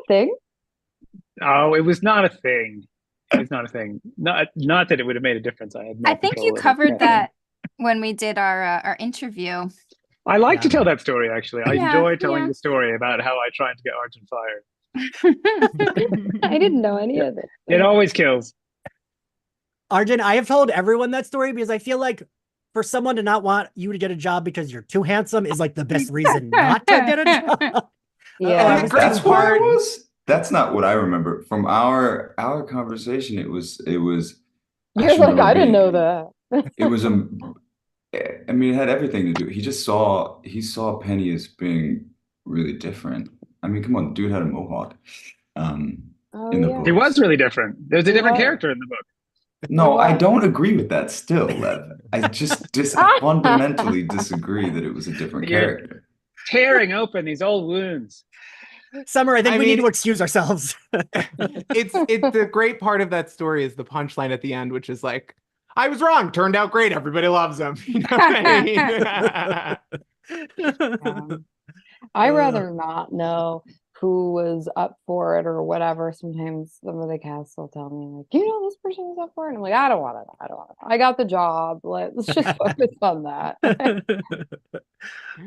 a thing? Oh, it was not a thing. It was not a thing. Not that it would have made a difference. I had I no think you control over covered casting. that when we did our interview. I like to Yeah. tell that story, actually. I Yeah, enjoy telling yeah. the story about how I tried to get Arjun fired. I didn't know any of this. It always kills. Arjun, I have told everyone that story because I feel like for someone to not want you to get a job because you're too handsome is like the best reason not to get a job. Yeah. I was That's thinking what it part. was. That's not what I remember from our conversation. It was. I You're just like, remember I didn't being. know that. It was I mean, it had everything to do. He saw Penny as being really different. I mean, come on, the dude had a mohawk. Um, Oh in the yeah. It was books. really different. There's a He different was. character in the book. He No, I was. don't agree with that still, Lev. I fundamentally disagree that it was a different You're character. tearing open these old wounds. Summer, I think I we need mean- to excuse ourselves. It's the great part of that story is the punchline at the end, which is like, I was wrong. Turned out great. Everybody loves him. You know what I mean? I rather not know who was up for it or whatever. Sometimes some of the cast will tell me, like, you know, this person was up for it. And I'm like, I don't want to know. I don't want to know. I got the job. Let's just focus on that.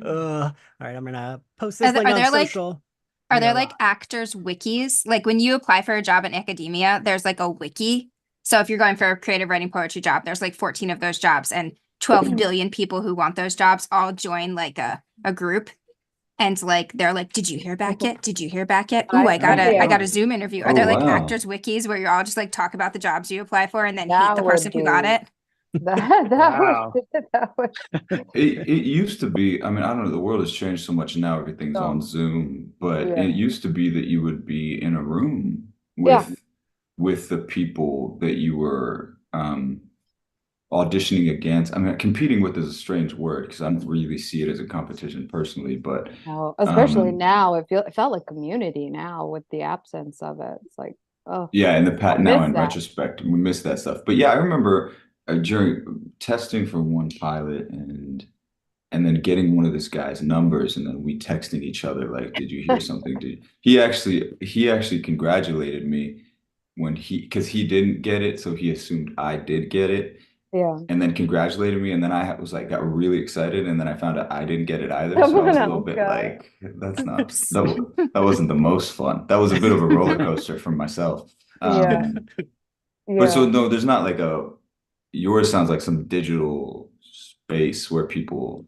All right, I'm gonna post this link Are on there like social. are there Yeah. like actors wikis? Like when you apply for a job in academia, there's like a wiki. So if you're going for a creative writing poetry job, there's like 14 of those jobs and 12 billion people who want those jobs all join like a group. And like they're like, did you hear back yet? Did you hear back yet? Ooh, I got a Zoom interview. Are Oh, there like wow. actors wikis where you all just like talk about the jobs you apply for and then hate That the would person who got be- it? That Wow. was It used to be, I mean, I don't know, the world has changed so much now, everything's on Zoom, but Yeah. it used to be that you would be in a room Yeah. with the people that you were auditioning against. I mean, competing with is a strange word because I don't really see it as a competition personally, but especially now. It felt like community now with the absence of it. It's like, oh yeah, in I now miss in that. retrospect, we miss that stuff. But yeah, I remember during testing for one pilot and then getting one of this guy's numbers and then we texting each other like, did you hear something? He actually congratulated me because he didn't get it, so he assumed I did get it. Yeah. And then congratulated me, and then I was like, got really excited, and then I found out I didn't get it either. So I Someone was a else little bit got like, that's not that wasn't the most fun. That was a bit of a roller coaster for myself. Yeah. But so Yeah. no, there's not like yours sounds like some digital space where people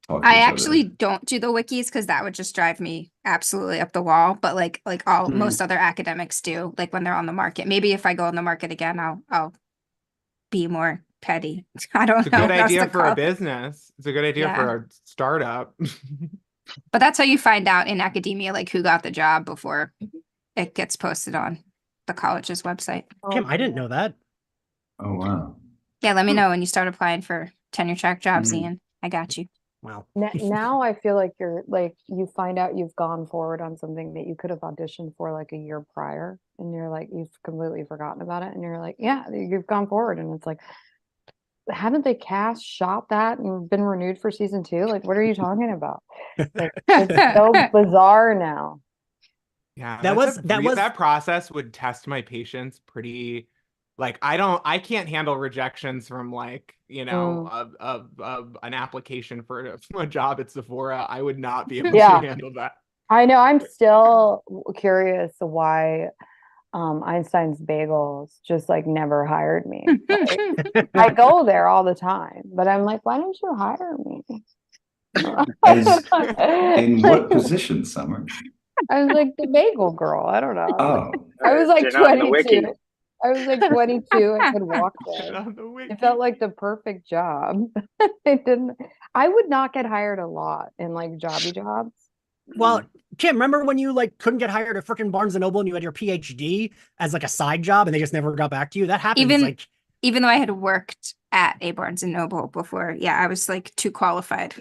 talk to I each actually other. don't do the wikis because that would just drive me absolutely up the wall. But like most other academics do, like when they're on the market. Maybe if I go on the market again, I'll be more petty. I don't It's a know. good what else idea to for a call it. business. It's a good idea Yeah. for a startup. But that's how you find out in academia, like who got the job before it gets posted on the college's website. Kim, I didn't know that. Oh wow. Yeah, let me know when you start applying for tenure track jobs, Ian. I got you. Wow. Now I feel like you're like you find out you've gone forward on something that you could have auditioned for like a year prior, and you're like you've completely forgotten about it, and you're like, yeah, you've gone forward, and it's like, haven't they shot that and been renewed for season 2? Like, what are you talking about? Like, it's so bizarre now. Yeah, that process would test my patience pretty. Like I can't handle rejections from like, you know, an application for a job at Sephora. I would not be able to handle that. I know. I'm still curious why Einstein's Bagels just like never hired me. Like, I go there all the time, but I'm like, why don't you hire me? In what position, Summer? I was like the bagel girl. I don't know. Oh, I was like Get on the 22. wiki. I was like 22. I could walk Get there. on the wiki. It felt like the perfect job. I would not get hired a lot in like jobby jobs. Well, Kim, remember when you like couldn't get hired at frickin' Barnes and Noble and you had your PhD as like a side job and they just never got back to you? That happens. Even though I had worked at a Barnes and Noble before, yeah, I was like too qualified.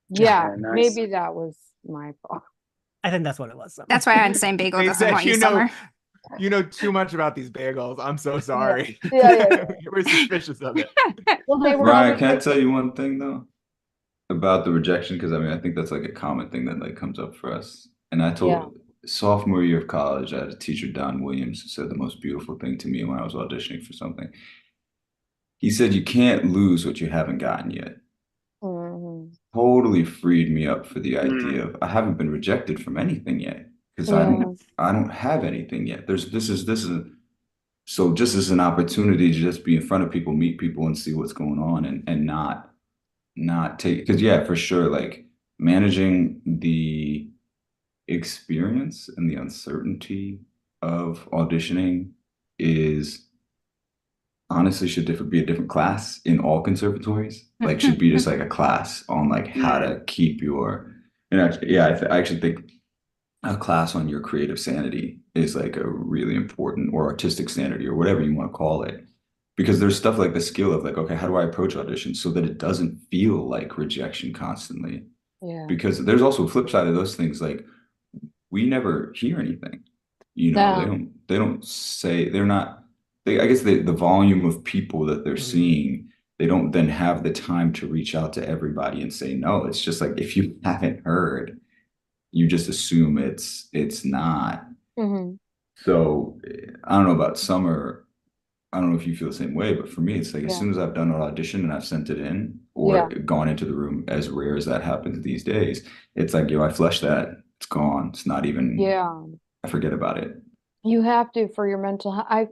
Yeah, nice. maybe that was my fault. I think that's what it was. That's why Einstein Bagel They doesn't said, want you, Summer. You know too much about these bagels. I'm so sorry. Yeah. You were suspicious of it. Well, they were Ryan, always can I like, tell you one thing though about the rejection? Because I mean, I think that's like a common thing that like comes up for us. And I told sophomore year of college, I had a teacher, Don Williams, who said the most beautiful thing to me when I was auditioning for something. He said, "You can't lose what you haven't gotten yet." Mhm. Totally freed me up for the Mm. idea of I haven't been rejected from anything yet because Yeah. I don't have anything yet. This is so just as an opportunity to just be in front of people, meet people, and see what's going on, and not take because yeah, for sure, like managing the experience and the uncertainty of auditioning is honestly should be a different class in all conservatories. Like should be just like a class on like how to keep your and actually, yeah, I actually think a class on your creative sanity is like a really important or artistic sanity or whatever you want to call it. Because there's stuff like the skill of like, okay, how do I approach auditions so that it doesn't feel like rejection constantly? Yeah. Because there's also a flip side of those things, like we never hear anything. No. They don't say they're not I guess the volume of people that they're seeing, they don't then have the time to reach out to everybody and say no. It's just like if you haven't heard, you just assume it's not. Mhm. So I don't know about summer. I don't know if you feel the same way, but for me, it's like as Yeah. soon as I've done an audition and I've sent it in Yeah. or gone into the room, as rare as that happens these days, it's like, yo, I flushed that. It's gone. It's not even, Yeah. I forget about it. You have to for your mental health.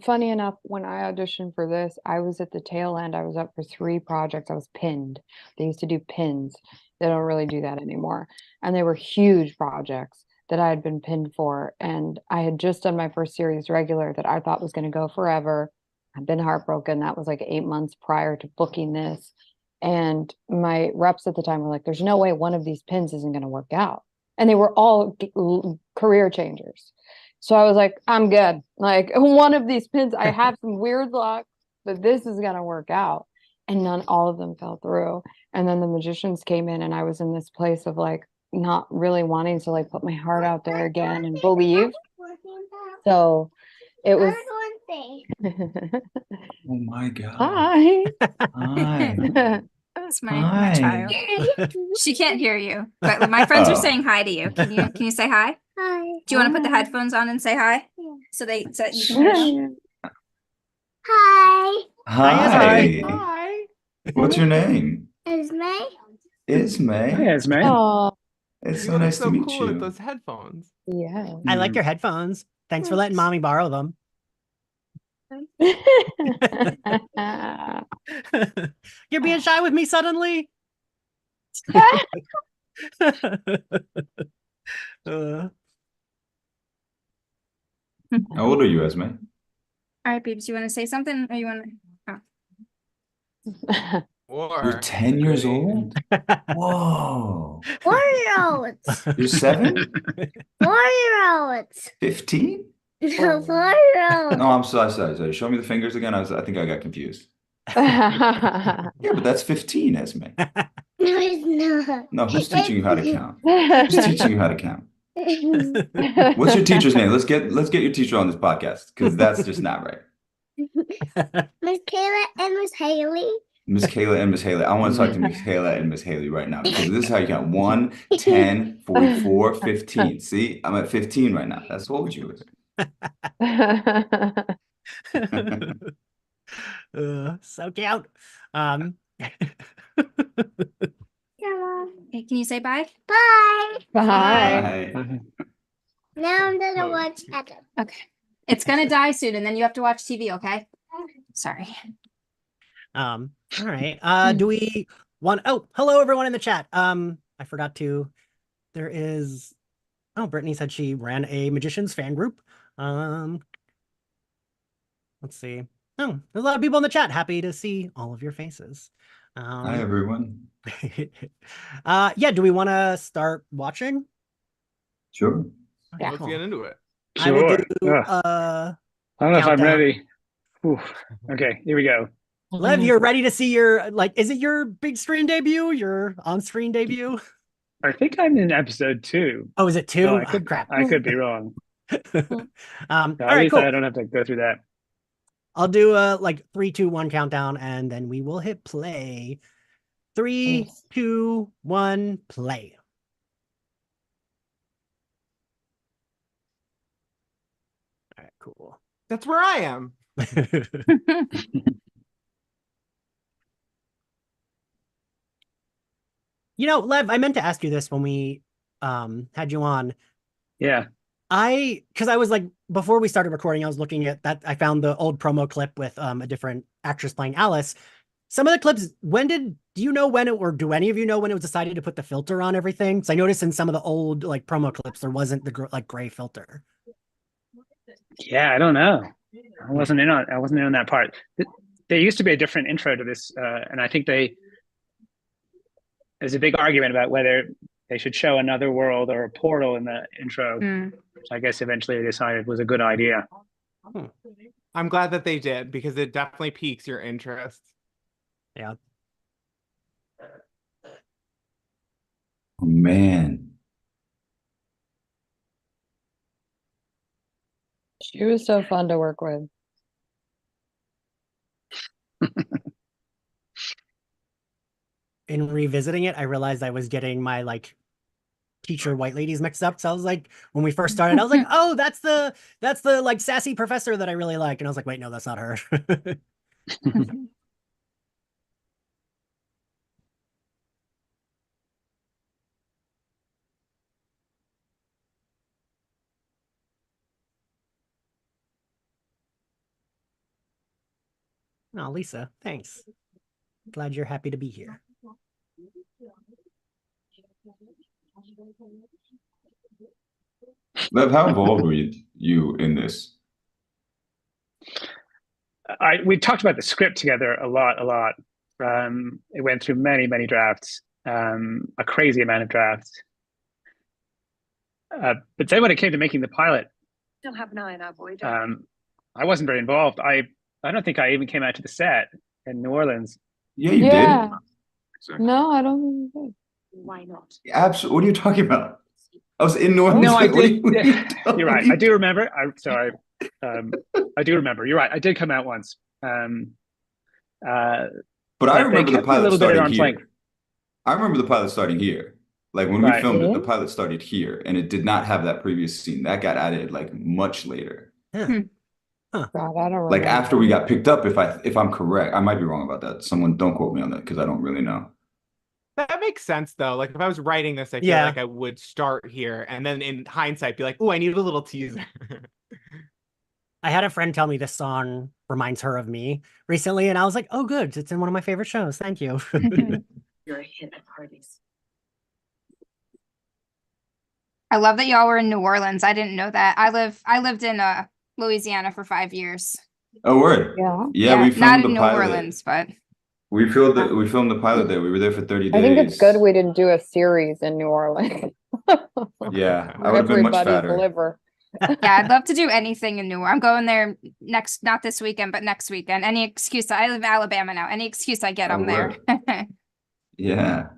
Funny enough, when I auditioned for this, I was at the tail end. I was up for 3 projects. I was pinned. They used to do pins. They don't really do that anymore. And they were huge projects that I had been pinned for. And I had just done my first series regular that I thought was going to go forever. I've been heartbroken. That was like 8 months prior to booking this. And my reps at the time were like, there's no way one of these pins isn't going to work out. And they were all career changers. So I was like, I'm good. Like one of these pins, I have some weird luck, but this is gonna work out. And all of them fell through. And then the magicians came in, and I was in this place of like not really wanting to like put my heart out there again and believe. So it was Oh my God. hi. Hi. That's my child. She can't hear you, but my friends are saying hi to you. Can you say hi? Hi. Do you want to put the headphones on and say hi? Yeah. So that you can hear them? Hi. Hi. Hi. What's your name? Esme. Ismay. Hi, Esme. Oh, It's You so look nice to so meet cool with you. those headphones. yeah. I like your headphones. Thanks for letting mommy borrow them. You're being shy with me suddenly. Uh, How old are you, Esme? All right, babes, you want to say something or you want to? Or You're 10 years great. old? Whoa. 4-year-olds. You're 7? 4-year-olds. 15? No, Oh. 4-year-olds. No, I'm sorry. Show me the fingers again. I think I got confused. Yeah, Yeah, but that's 15, Esme. No, it's not. No, who's teaching you how to count? Who's teaching you how to count? What's your teacher's name? Let's get your teacher on this podcast because that's just not right. Miss Kayla and Miss Haley. Miss Kayla and Miss Haley. I want to talk to Miss Kayla and Miss Haley right now because this is how you count 1, 10, 44, 15. See, I'm at 15 right now. That's what you was. So cute. Come on. Okay, can you say bye? Bye. Bye. Hi. Now I'm gonna watch Adam. Okay. It's gonna die soon, and then you have to watch TV, okay? Sorry. All right. Do we want hello everyone in the chat. I forgot to there is Brittany said she ran a magicians fan group. Let's see. Oh, there's a lot of people in the chat. Happy to see all of your faces. Hi, everyone. Yeah, do we want to start watching? Sure. Yeah. Let's get into it. I will Sure. do Ugh. I don't know if I'm countdown. ready. Oof. Okay, here we go. Lev, you're ready to see your is it your big screen debut? Your on-screen debut? I think I'm in episode 2. Oh, is it 2? No, I Oh, could, crap. I could be wrong. All At right, least cool. I don't have to go through that. I'll do a 3, 2, 1 countdown, and then we will hit play. 3, Yes. 2, 1, play. Cool. That's where I am. You know, Lev, I meant to ask you this when we had you on. Yeah. Because I was like, before we started recording, I was looking at that. I found the old promo clip with a different actress playing Alice. Some of the clips, do you know when it, or do any of you know when it was decided to put the filter on everything? So I noticed in some of the old like promo clips, there wasn't the gray filter. Yeah, I don't know. I wasn't in on that part. There used to be a different intro to this, and I think there's a big argument about whether they should show another world or a portal in the intro, which I guess eventually they decided was a good idea. I'm glad that they did, because it definitely piques your interest. Yeah. Oh, man. She was so fun to work with. In revisiting it, I realized I was getting my like teacher white ladies mixed up. So I was like, when we first started, I was like, oh, that's the like sassy professor that I really like. And I was like, wait, no, that's not her. Oh, Lisa, thanks. Glad you're happy to be here. Lev, how involved were you in this? We talked about the script together a lot. It went through many drafts, a crazy amount of drafts. But then when it came to making the pilot, Still have an eye on our voyage. I wasn't very involved. I don't think I even came out to the set in New Orleans. Yeah, you Yeah. did. No, I don't think you did. Why not? Absolutely. What are you talking about? I was in New Orleans. No, I What are did. You're right. I do remember. I do remember. You're right. I did come out once. But I they remember the kept me a pilot little bit at starting arm's here. length. I remember the pilot starting here. Like when we Right. filmed it, the Yeah. pilot started here, and it did not have that previous scene. That got added like much later. Yeah. God, I don't remember. Like after we got picked up, if I'm correct. I might be wrong about that. Someone don't quote me on that because I don't really know. That makes sense, though. Like, if I was writing this, I feel Yeah. like I would start here, and then in hindsight, be like, "Oh, I need a little teaser." I had a friend tell me this song reminds her of me recently, and I was like, oh, good. It's in one of my favorite shows. Thank you. You're a hit at parties. I love that y'all were in New Orleans. I didn't know that. I lived in Louisiana for 5 years. Oh, word. Yeah. Yeah, we not filmed in the New pilot. Orleans, but We filmed the pilot there. We were there for 30 days. I think it's good we didn't do a series in New Orleans. Yeah, I would have been much Everybody's fatter. liver. yeah, I'd love to do anything in New Orleans. I'm going there not this weekend, but next weekend. Any excuse. I live in Alabama now. Any excuse I get, Oh, I'm there. Yeah.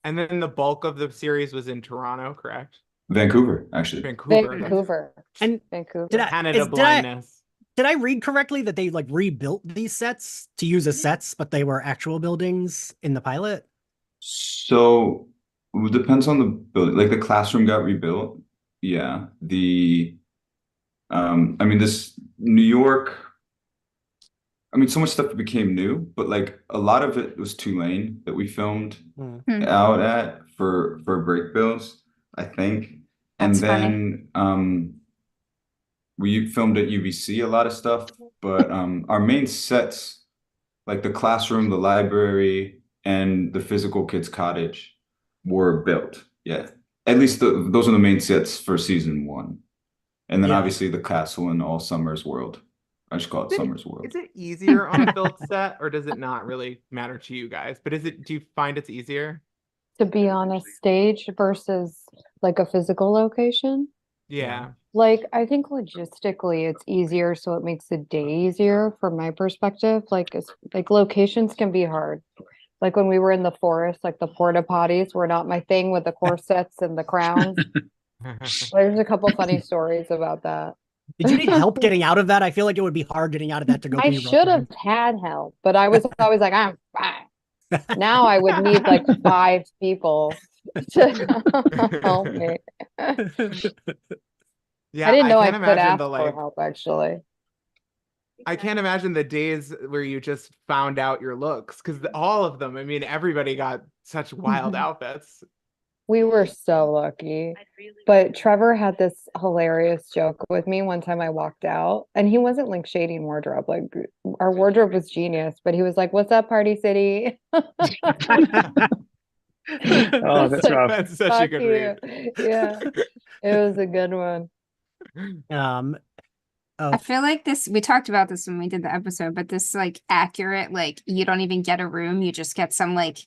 And then the bulk of the series was in Toronto, correct? Vancouver, actually. Vancouver. Vancouver. And Vancouver. Canada did I- blindness. Did I read correctly that they like rebuilt these sets to use as sets, but they were actual buildings in the pilot? So it depends on the building. Like the classroom got rebuilt. Yeah. I mean, this New York, I mean, so much stuff became new, but like a lot of it was Tulane that we filmed out at for break bills, I think. And That's funny. then we filmed at UBC a lot of stuff, but our main sets, like the classroom, the library, and the physical kids cottage were built. Yeah. At least those are the main sets for season 1. And then Yeah. obviously the castle and All Summer's World. I just call it Summer's World. Is it easier on a built set, or does it not really matter to you guys? But do you find it's easier? To be on a stage versus like a physical location. Yeah. Like, I think logistically it's easier, so it makes the day easier from my perspective. Like, like locations can be hard. Like when we were in the forest, like the porta potties were not my thing with the corsets and the crowns. There's a couple funny stories about that. Did you need help getting out of that? I feel like it would be hard getting out of that to go. I pee should real have had help, but I was always like, I'm fine. Now I would need like 5 people to help me. quick. Yeah, I didn't know I can't could imagine ask the for like. help, actually. I can't imagine the days where you just found out your looks, because all of them. I mean, everybody got such wild outfits. We were so lucky. But Trevor had this hilarious joke with me one time I walked out, and he wasn't like shading wardrobe. Like our wardrobe was genius, but he was like, "What's up, Party City?" Oh, that's rough. That's such a Fuck good you. read. Yeah, it was a good one. I feel like we talked about this when we did the episode, but this like accurate, like you don't even get a room, you just get some like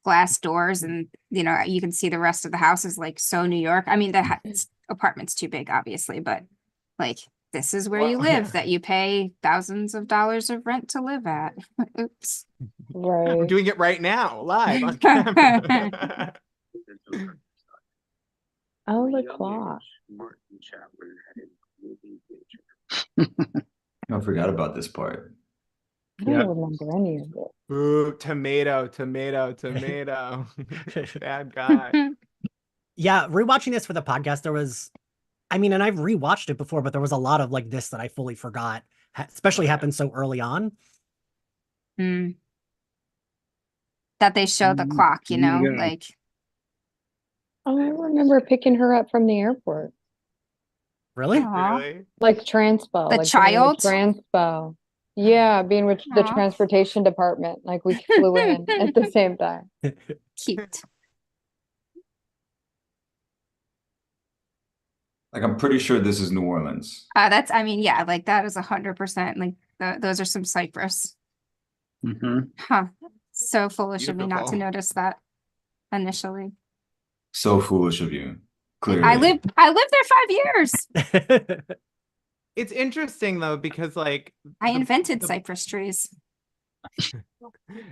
glass doors and you can see the rest of the house is like so New York. I mean, the apartment's too big, obviously, but like this is where you live, that you pay thousands of dollars of rent to live at. Oops. We're Right. doing it right now, live on camera. Oh, the clock. I forgot about this part. I don't Yeah. remember any of it. Ooh, tomato. Bad guy. Yeah, rewatching this for the podcast, there was, I mean, and I've rewatched it before, but there was a lot of like this that I fully forgot, especially happened so early on. That they show the clock, Yeah. like. Oh, I remember picking her up from the airport. Really? Aw. Really? Like transpo. The like child? Transpo. Yeah, being with the Aw. transportation department. Like we flew in at the same time. Cute. Like, I'm pretty sure this is New Orleans. I mean, yeah, like that is 100%. Like those are some Cypress. Hmm. Huh. So foolish of me not to Beautiful. notice that initially. So foolish of you. Clearly. I lived there 5 years. It's interesting though, because like I the- invented the- cypress trees.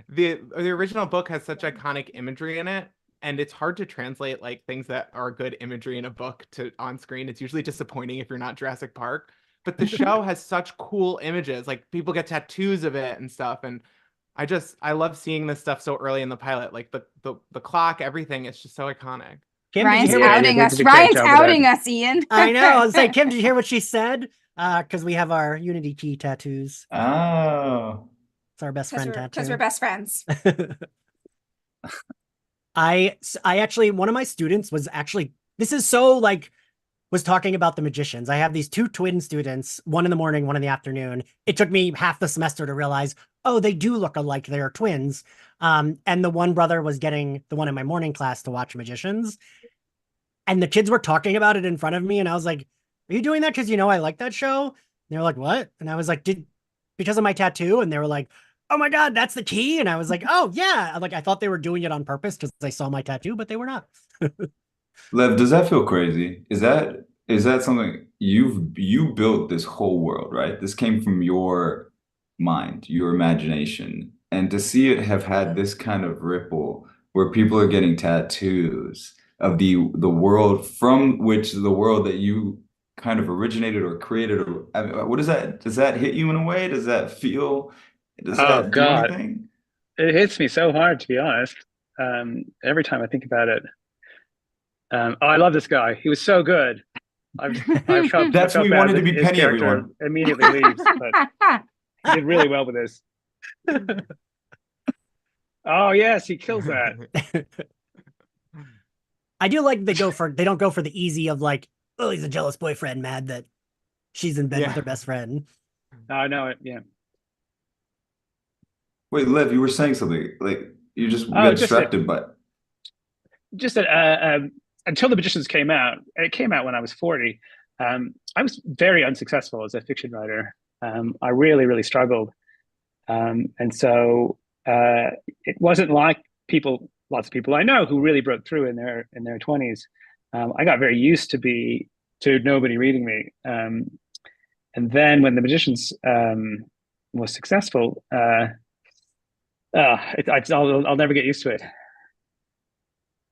the original book has such iconic imagery in it, and it's hard to translate like things that are good imagery in a book to on screen. It's usually disappointing if you're not Jurassic Park, but the show has such cool images. Like people get tattoos of it and stuff, and I love seeing this stuff so early in the pilot. Like the clock, everything. It's just so iconic. Kim, Ryan's did you hear what- outing they us. did a great Ryan's job with that. outing us, Ian. I know. I was like, Kim, did you hear what she said? Because we have our Unity Key tattoos. Oh. It's our best friend Because tattoo. we're best friends. I actually, one of my students was actually, this is so like, was talking about the Magicians. I have these two twin students, one in the morning, one in the afternoon. It took me half the semester to realize, oh, they do look alike. They're twins. And the one brother was getting the one in my morning class to watch Magicians. And the kids were talking about it in front of me. And I was like, are you doing that because I like that show? And they were like, what? And I was like, because of my tattoo? And they were like, oh my God, that's the key. And I was like, oh yeah. Like I thought they were doing it on purpose because they saw my tattoo, but they were not. Lev, does that feel crazy? Is that something you built this whole world, right? This came from your mind, your imagination. And to see it have had this kind of ripple where people are getting tattoos of the world from which the world that you kind of originated or created, or I mean, what is that? Does that hit you in a way? Does that feel, does Oh, that do God. anything? It hits me so hard, to be honest. Every time I think about it. I love this guy. He was so good. I've felt That's I who felt we bad wanted to that be, his Penny, character everyone. immediately leaves, but he did really well with this. Oh yes, he kills that. I do like they don't go for the easy of like, oh, he's a jealous boyfriend mad that she's in bed Yeah. with her best friend. I know it. Yeah. Wait, Lev, you were saying something like you just Oh, got just distracted, but Just that until The Magicians came out, and it came out when I was 40. I was very unsuccessful as a fiction writer. I really, really struggled, and so it wasn't like lots of people I know who really broke through in their 20s. I got very used to nobody reading me, and then when The Magicians was successful, I'll never get used to it.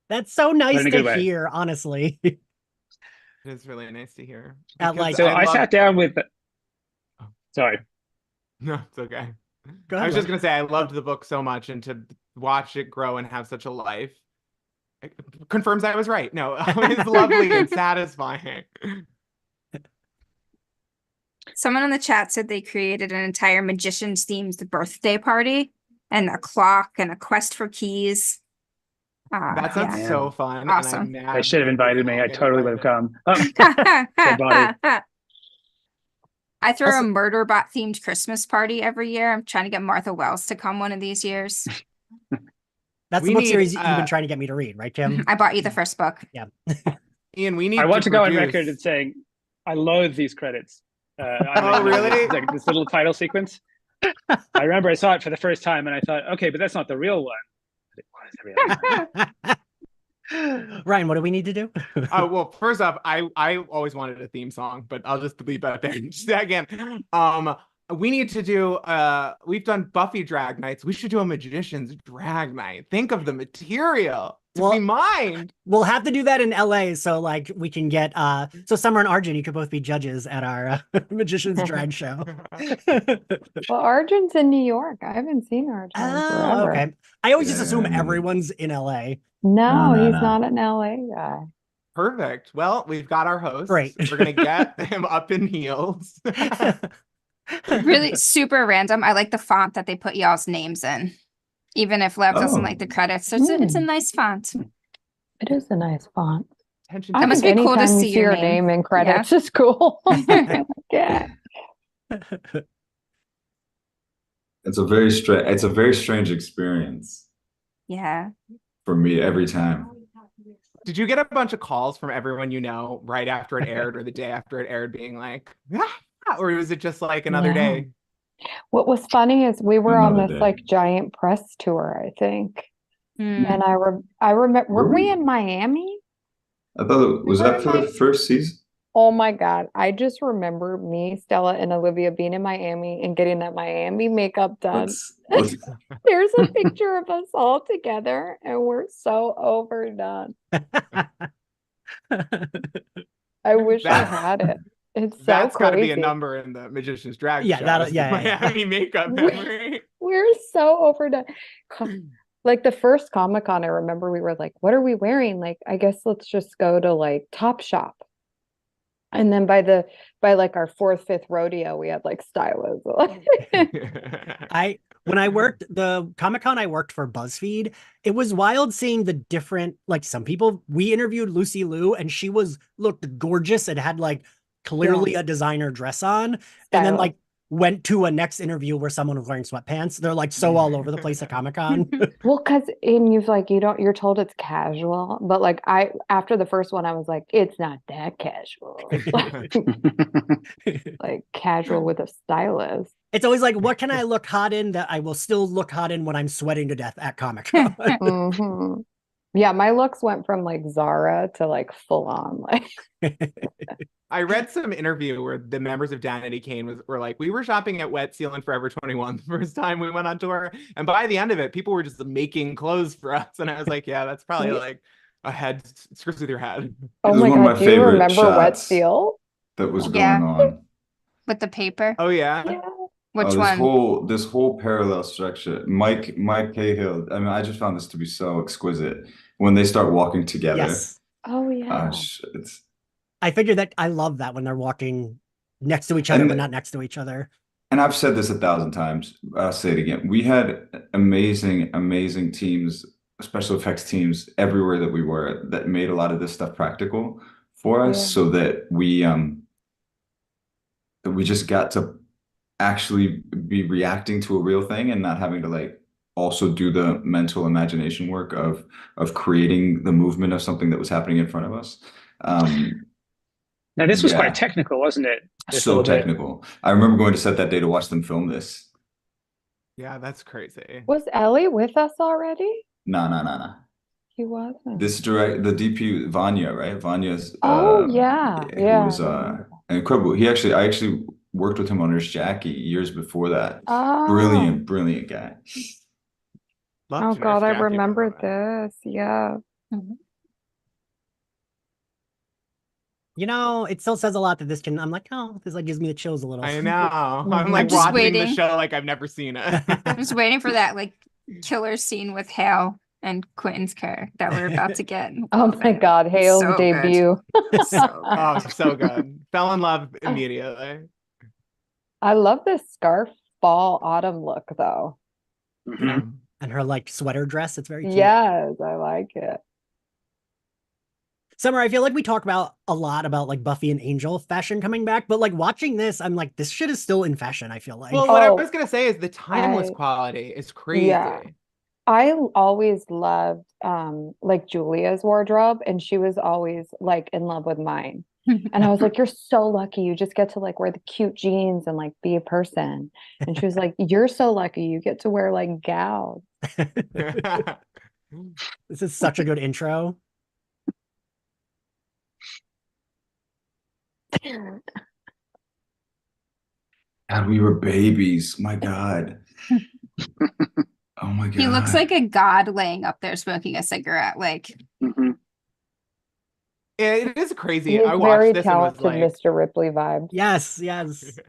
That's so nice in a to good way. hear, honestly. It is really nice to hear. At, Because like- So I sat down with. Sorry. No, it's okay. Go I ahead, was Lev. just gonna say I loved the book so much, and to watch it grow and have such a life it confirms I was right. No, it's lovely and satisfying. Someone in the chat said they created an entire Magicians themed birthday party and a clock and a quest for keys. That sounds yeah. so fun. Awesome. And I'm mad They should have that we invited me. I didn't totally would have invited. come. Oh, full body. I throw Also- a murder bot themed Christmas party every year. I'm trying to get Martha Wells to come one of these years. That's We the book need, series you've been trying to get me to read, right, Tim? I bought you the first book. Yeah. Ian, we need I want to go on record produce- and saying I loathe these credits. Oh, really? Like this little title sequence. I remember I saw it for the first time and I thought, okay, but that's not the real one. What is the real one? Ryan, what do we need to do? Oh, well, first off, I always wanted a theme song, but I'll just leave that there. Just again, we need to do we've done Buffy drag nights. We should do a Magician's drag night. Think of the material to be mined. We'll have to do that in LA, so like we can get so Summer and Arjun, you could both be judges at our Magician's drag show. Well, Arjun's in New York. I haven't seen Arjun Oh, forever. okay. I always just Yeah, assume I mean- everyone's in LA. No, No, he's no. not an LA guy. Perfect. Well, we've got our host. Great. We're gonna get him up in heels. Really super random. I like the font that they put y'all's names in. Even if Lev doesn't Oh. like the credits. It's a nice font. It is a nice font. Attention I That to must think be cool to anytime you see your your name. name in credits is cool. Yeah. It's a very strange experience Yeah. for me every time. Did you get a bunch of calls from everyone you know right after it aired or the day after it aired being like, ah, or was it just like another No. day? What was funny is we were on Another this day. like giant press tour, I think. Hmm. And I remember, Were were we we? in Miami? I thought it was that for the first season? Oh my God. I just remember me, Stella, and Olivia being in Miami and getting that Miami makeup done. Let's- There's a picture of us all together and we're so overdone. I wish I That- had it. It's so That's got to be a crazy. number in the Magician's Drag Yeah, show. that'll- is the yeah, yeah. Miami makeup memory. We're so overdone. Like the first Comic-Con, I remember we were like, what are we wearing? Like, I guess let's just go to like Top Shop. And then by like our fourth, fifth rodeo, we had like stylists. When I worked the Comic-Con I worked for BuzzFeed, it was wild seeing the different, like some people, we interviewed Lucy Liu and she looked gorgeous and had like clearly a designer dress on, and then Stylist. like went to a next interview where someone was wearing sweatpants. They're like so all over the place at Comic-Con. Well, because you're told it's casual, but like after the first one, I was like, it's not that casual. Like casual with a stylist. It's always like, what can I look hot in that I will still look hot in when I'm sweating to death at Comic-Con? Mhm. Yeah, my looks went from like Zara to like full on like I read some interview where the members of Danity Kane were like, we were shopping at Wet Seal and Forever 21 the first time we went on tour. And by the end of it, people were just making clothes for us. And I was like, yeah, that's probably like a head screws with your head. oh This is my one of God, my do you favorite remember Wet shots. Seal? That was going Yeah. on. With the paper. Oh, yeah. Yeah. Which this one? this whole parallel structure. Mike Cahill. I mean, I just found this to be so exquisite when they start walking together. Yes. Oh yeah. It's I figured that I love that when they're walking next to each other, And- but not next to each other. And I've said this 1,000 times. I'll say it again. We had amazing teams, special effects teams everywhere that we were that made a lot of this stuff practical for us, Yeah. so that we just got to actually be reacting to a real thing and not having to like also do the mental imagination work of creating the movement of something that was happening in front of us. Now, this was Yeah. quite technical, wasn't it? This So little bit. technical. I remember going to set that day to watch them film this. Yeah, that's crazy. Was Ellie with us already? No. He wasn't. The DP Vanya, right? Vanya's Oh, yeah. who Yeah. was incredible. I actually worked with him on Nurse Jackie years before that. Oh. Brilliant guy. Love Oh to God, Nurse I Jackie remembered for that. this. Yeah. You know, it still says a lot that this can. I'm like, oh, this like gives me the chills a little. I know. I'm I'm like just watching the waiting. show like I've never seen it. I'm just waiting for that like killer scene with Hale and Quentin's car that we're about to get. Oh my God, Hale's So good. debut. So Oh, good. so good. Fell in love immediately. I love this scarf fall autumn look though. Yeah. And her like sweater dress, it's very cute. Yes, I like it. Summer, I feel like we talk about a lot about like Buffy and Angel fashion coming back, but like watching this, I'm like, this shit is still in fashion, I feel like. Well, what I Oh, was gonna say is the timeless I quality is crazy. yeah. I always loved like Julia's wardrobe, and she was always like in love with mine. And I was like, you're so lucky. You just get to like wear the cute jeans and like be a person. And she was like, you're so lucky. You get to wear like gowns. This is such a good intro. God, we were babies. My God. Oh my God. He looks like a god laying up there smoking a cigarette. Like, Mhm. It is crazy. He has I very watched this and was talented like, Mr. Ripley vibes. Yes, yes.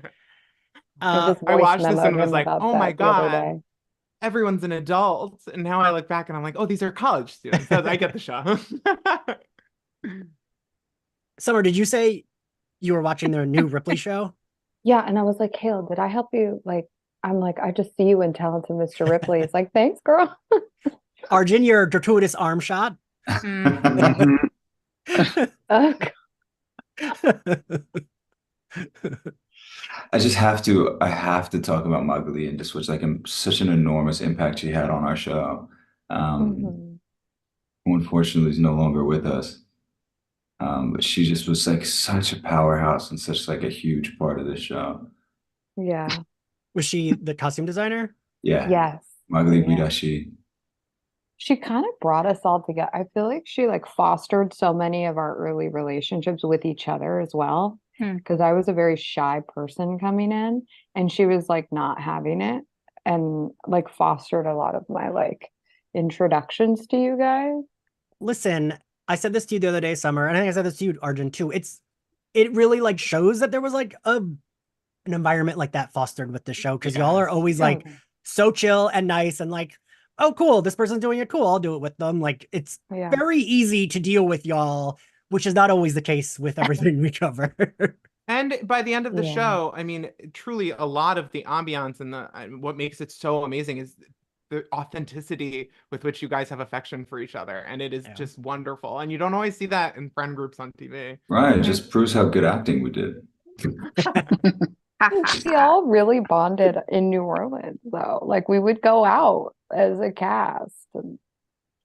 I just I voice watched this memoed and was him like, about oh my that the other God, day. everyone's an adult. And now I look back and I'm like, oh, these are college students. So I get the show. Summer, did you say you were watching the new Ripley show? Yeah, and I was like, Hale, did I help you? Like, I'm like, I just see you in talented Mr. Ripley. It's like, thanks, girl. Arjun, your gratuitous arm shot. Mhm. Oh, I have to talk about Magali and just was like such an enormous impact she had on our show. mhm. Who unfortunately is no longer with us. But she just was like such a powerhouse and such like a huge part of the show. Yeah. Was she the costume designer? Yeah, Yes. Magali Yeah. Guidashi. She kind of brought us all together. I feel like she like fostered so many of our early relationships with each other as well. Hmm. Because I was a very shy person coming in, and she was like not having it, and like fostered a lot of my like introductions to you guys. Listen, I said this to you the other day, Summer, and I think I said this to you, Arjun, too. It really like shows that there was like an environment like that fostered with the show, because y'all are always like so chill and nice and like, oh, cool, this person's doing it, cool, I'll do it with them. Like, it's Yeah. very easy to deal with y'all, which is not always the case with everything we cover. And by the end of the Yeah. show, I mean, truly a lot of the ambiance and what makes it so amazing is the authenticity with which you guys have affection for each other. And it is Yeah. just wonderful. And you don't always see that in friend groups on TV. Right, it just proves how good acting we did. We all really bonded in New Orleans, though. Like we would go out as a cast, and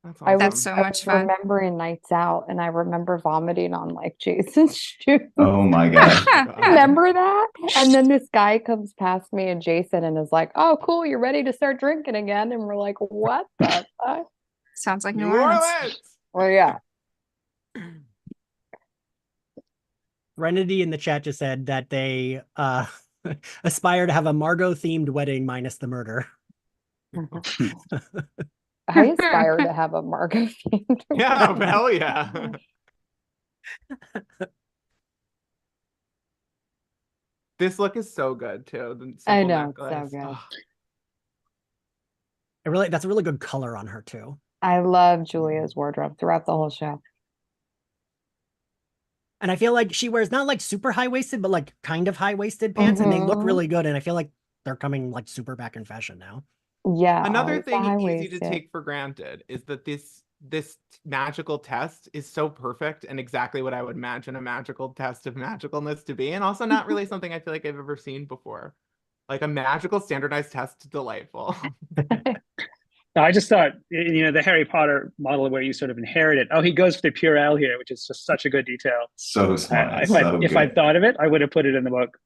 That's I awesome. That's so I much fun. remembering nights out, and I remember vomiting on like Jason's shoes. Oh my God. Remember that? And then this guy comes past me and Jason and is like, "Oh, cool, you're ready to start drinking again." And we're like, "What the fuck?" Sounds like New New Orleans. Orleans! Well, yeah. Renity in the chat just said that they aspire to have a Margot themed wedding minus the murder. I aspire to have a Margot themed. Yeah, wedding. hell yeah. This look is so good too. The I simple know, it's so necklace. good. Ugh. That's a really good color on her too. I love Julia's wardrobe throughout the whole show. And I feel like she wears not like super high-waisted, but like kind of high-waisted pants, and they look Mhm. really good. And I feel like they're coming like super back in fashion now. Yeah, Another always the thing easy to high-waisted. take for granted is that this magical test is so perfect and exactly what I would imagine a magical test of magicalness to be, and also not really something I feel like I've ever seen before. Like a magical standardized test, delightful. I just thought, the Harry Potter model where you sort of inherit it. Oh, he goes for the Purell here, which is just such a good detail. So smart. If I'd thought of it, I would have put it in the book.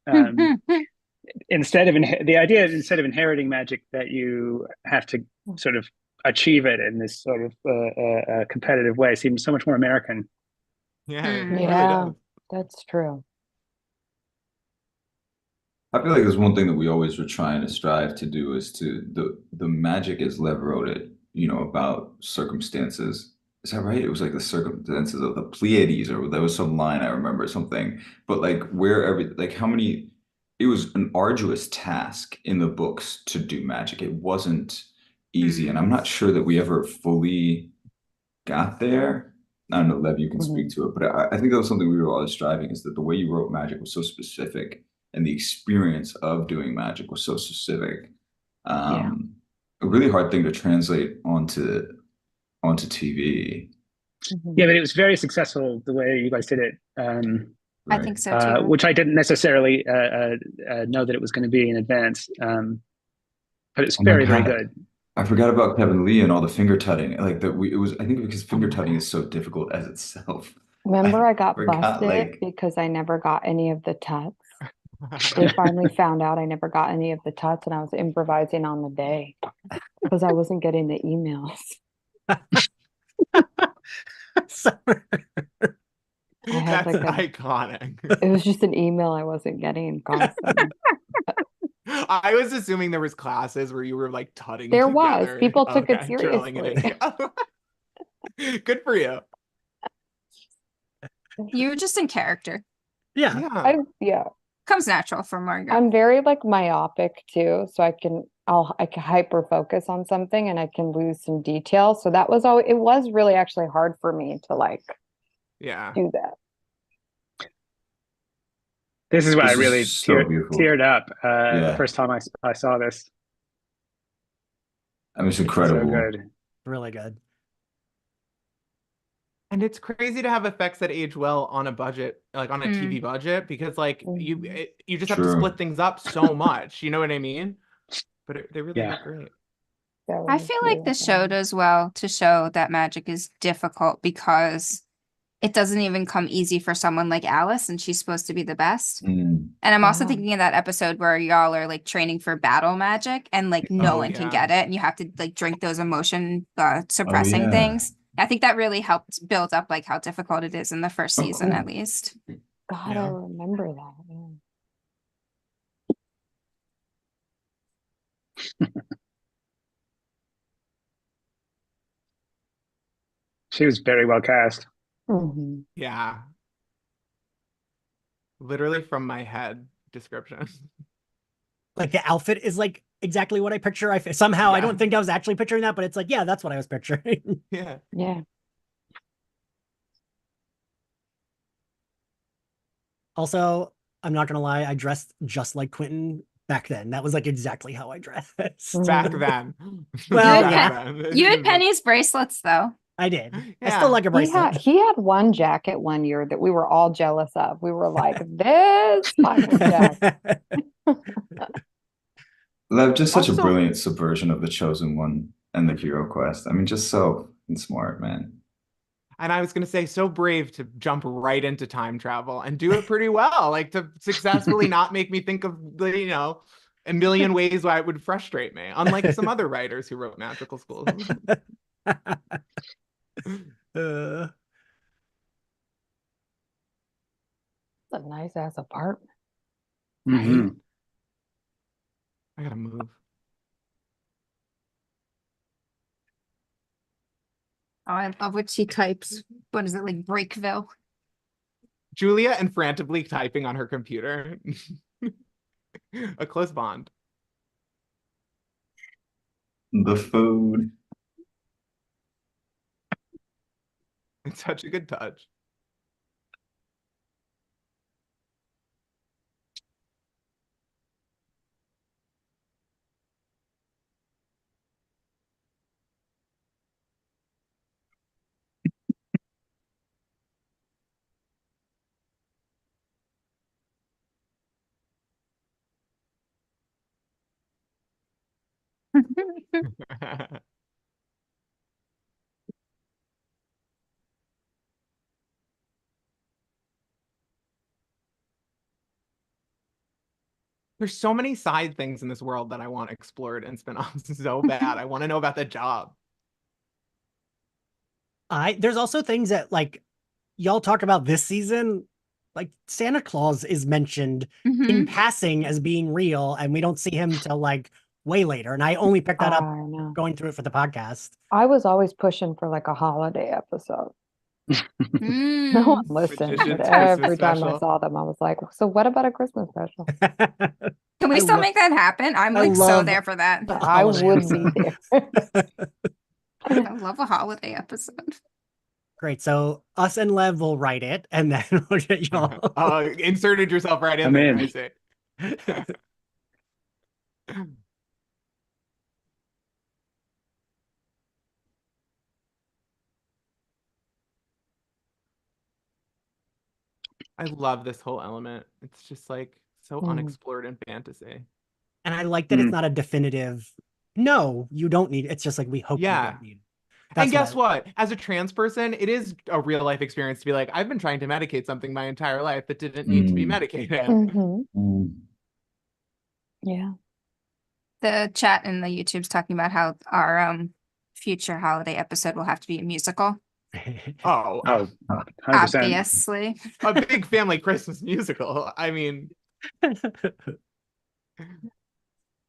Instead of inheriting magic, that you have to sort of achieve it in this sort of competitive way, seems so much more American. Yeah, it really Yeah, does. that's true. I feel like there's one thing that we always were trying to strive to do is the magic is level-roaded, about circumstances. Is that right? It was like the circumstances of the Pleiades, or there was some line I remember something, but like it was an arduous task in the books to do magic. It wasn't easy, and I'm not sure that we ever fully got there. I don't know, Lev, you can speak to it, but I think that was something we were always striving, is that the way you wrote magic was so specific and the experience of doing magic was so specific. A really hard thing to translate onto TV. Yeah, but it was very successful the way you guys did it. I think so too. Which I didn't necessarily know that it was going to be in advance. But it's Oh my very, very God. good. I forgot about Kevin Lee and all the finger tutting. Like that, it was. I think because finger tutting is so difficult as itself. Remember, I got forgot, busted like- because I never got any of the tuts. They finally found out I never got any of the tuts, and I was improvising on the day because I wasn't getting the emails. Sorry. I had That's like iconic. it was just an email I wasn't getting constantly. I was assuming there was classes where you were like tutting There was. together. People took it drilling it in. Good for you. You were just in character. Yeah. Yeah. Comes natural for Margaret. I'm very like myopic too, so I can hyper focus on something and I can lose some detail. So that was it was really actually hard for me to like do that. This is why I This is really so beautiful. teared up Yeah. the first time I saw this. I mean, it's So incredible. good. Really good. And it's crazy to have effects that age well on a budget, like on a TV budget, because like you just have to True. split things up so much. You know what I mean? But they really look great. I feel like the show does well to show that magic is difficult because it doesn't even come easy for someone like Alice, and she's supposed to be the best. Mm. And I'm also Yeah. thinking of that episode where y'all are like training for battle magic and like no Oh, one can yeah. get it, and you have to like drink those emotion suppressing yeah. things. I think that really helped build up like how difficult it is in the first Oh, season, cool. at least. God, I Yeah. remember that. Yeah. She was very well cast. Mhm. Yeah. Literally from my head description. Like the outfit is like exactly what I picture. Somehow I Yeah. don't think I was actually picturing that, but it's like, yeah, that's what I was picturing. Yeah. Yeah. Also, I'm not gonna lie, I dressed just like Quentin back then. That was like exactly how I dressed. Back Mhm. then. Well, You had Back then. You had Penny's bracelets though. I did. I Yeah. still like a bracelet. He had one jacket one year that we were all jealous of. We were like, this fucking jacket. Just such a Also- brilliant subversion of the Chosen One and the Hero Quest. I mean, just so smart, man. And I was going to say, so brave to jump right into time travel and do it pretty well, like to successfully not make me think of, a million ways why it would frustrate me, unlike some other writers who wrote magical schools. Uh, It's a nice ass apartment. Mhm. I gotta move. Oh, I love what she types. What is it, like Breakville? Julia and frantically typing on her computer. A close bond. The food. It's such a good touch. There's so many side things in this world that I want explored and spin-offs so bad. I want to know about the job. there's also things that like y'all talk about this season. Like Santa Claus is mentioned in passing as being real, and we don't see him till like way later. And I only picked that up I know. going through it for the podcast. I was always pushing for like a holiday episode. No one listened, Magician's but Christmas every time I special. saw them, I was like, so what about a Christmas special? Can we I still lo- make that happen? I'm I like so love- there for that. I Holiday would be episode. there. I love a holiday episode. Great. So us and Lev will write it, and then we'll get y'all. Inserted yourself right in I'm there. in. I see. I love this whole element. It's just like so Mm. unexplored in fantasy. And I like that it's not a definitive, no, you don't need it. It's just like, we hope you Yeah. don't need it. And That's guess what? As a trans person, it is a real life experience to be like, I've been trying to medicate something my entire life that didn't need to be medicated. Yeah. The chat in the YouTube's talking about how our future holiday episode will have to be a musical. Oh, 100%. Obviously. a big family Christmas musical. I mean,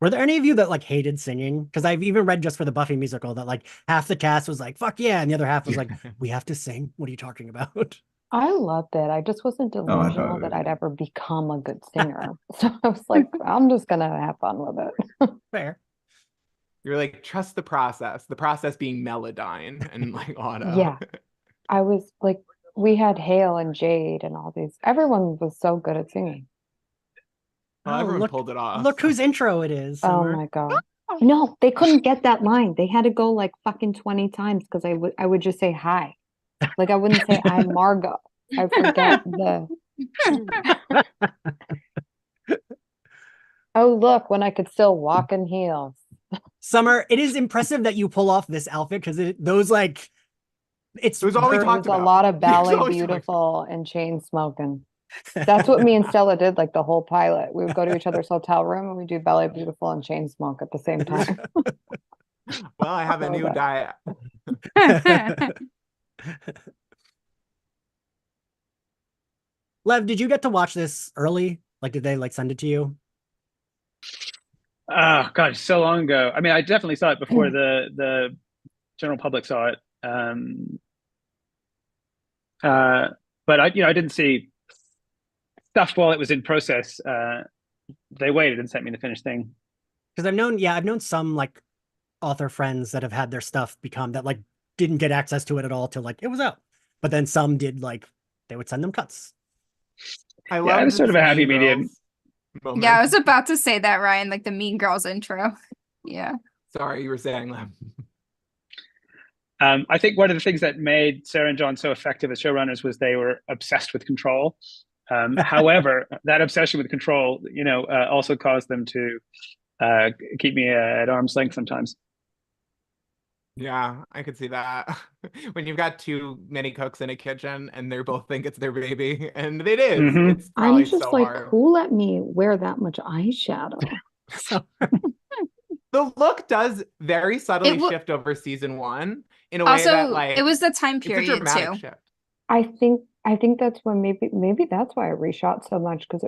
Were there any of you that like hated singing? Because I've even read just for the Buffy musical that like half the cast was like, fuck yeah, and the other half was like, we have to sing. What are you talking about? I loved it. I just wasn't Oh, I thought delusional it that was- I'd ever become a good singer. So I was like, I'm just gonna have fun with it. Fair. you're like, trust the process being Melodyne and like Auto. Yeah. I was like, we had Hale and Jade and all these. Everyone was so good at singing. Well, Oh, everyone look, pulled it off. Look whose intro it is. Oh Summer. my God. No, they couldn't get that line. They had to go like fucking 20 times because I would just say hi. Like I wouldn't say I'm Margot. I forget the oh look, when I could still walk in heels. Summer, it is impressive that you pull off this outfit because those like it's It was all we There talked was a about. lot of It's ballet always talked beautiful and chain smoking. That's what me and Stella did like the whole pilot. We would go to each other's hotel room and we do ballet beautiful and chain smoke at the same time. Well, I have a So new bad. diet. Lev, did you get to watch this early? Like, did they like send it to you? Oh God, so long ago. I mean, I definitely saw it before the general public saw it. But I didn't see stuff while it was in process. They waited and sent me the finished thing. Because I've known some like author friends that have had their stuff become that like didn't get access to it at all till like it was out. But then some did like they would send them cuts. I Yeah, love it was sort of a happy Mean medium. Girls moment. Yeah, I was about to say that, Ryan, like the Mean Girls intro. Yeah. Sorry, you were saying that. I think one of the things that made Sarah and John so effective as showrunners was they were obsessed with control. However, that obsession with control, also caused them to keep me at arm's length sometimes. Yeah, I could see that. When you've got too many cooks in a kitchen and they both think it's their baby, and it is. Mhm. It's probably I'm just so like, hard. who let me wear that much eyeshadow? So The look does very subtly It wa- shift over season one in a way Also, that like it was the time it's a period dramatic too. shift. I think that's when maybe that's why I reshot so much because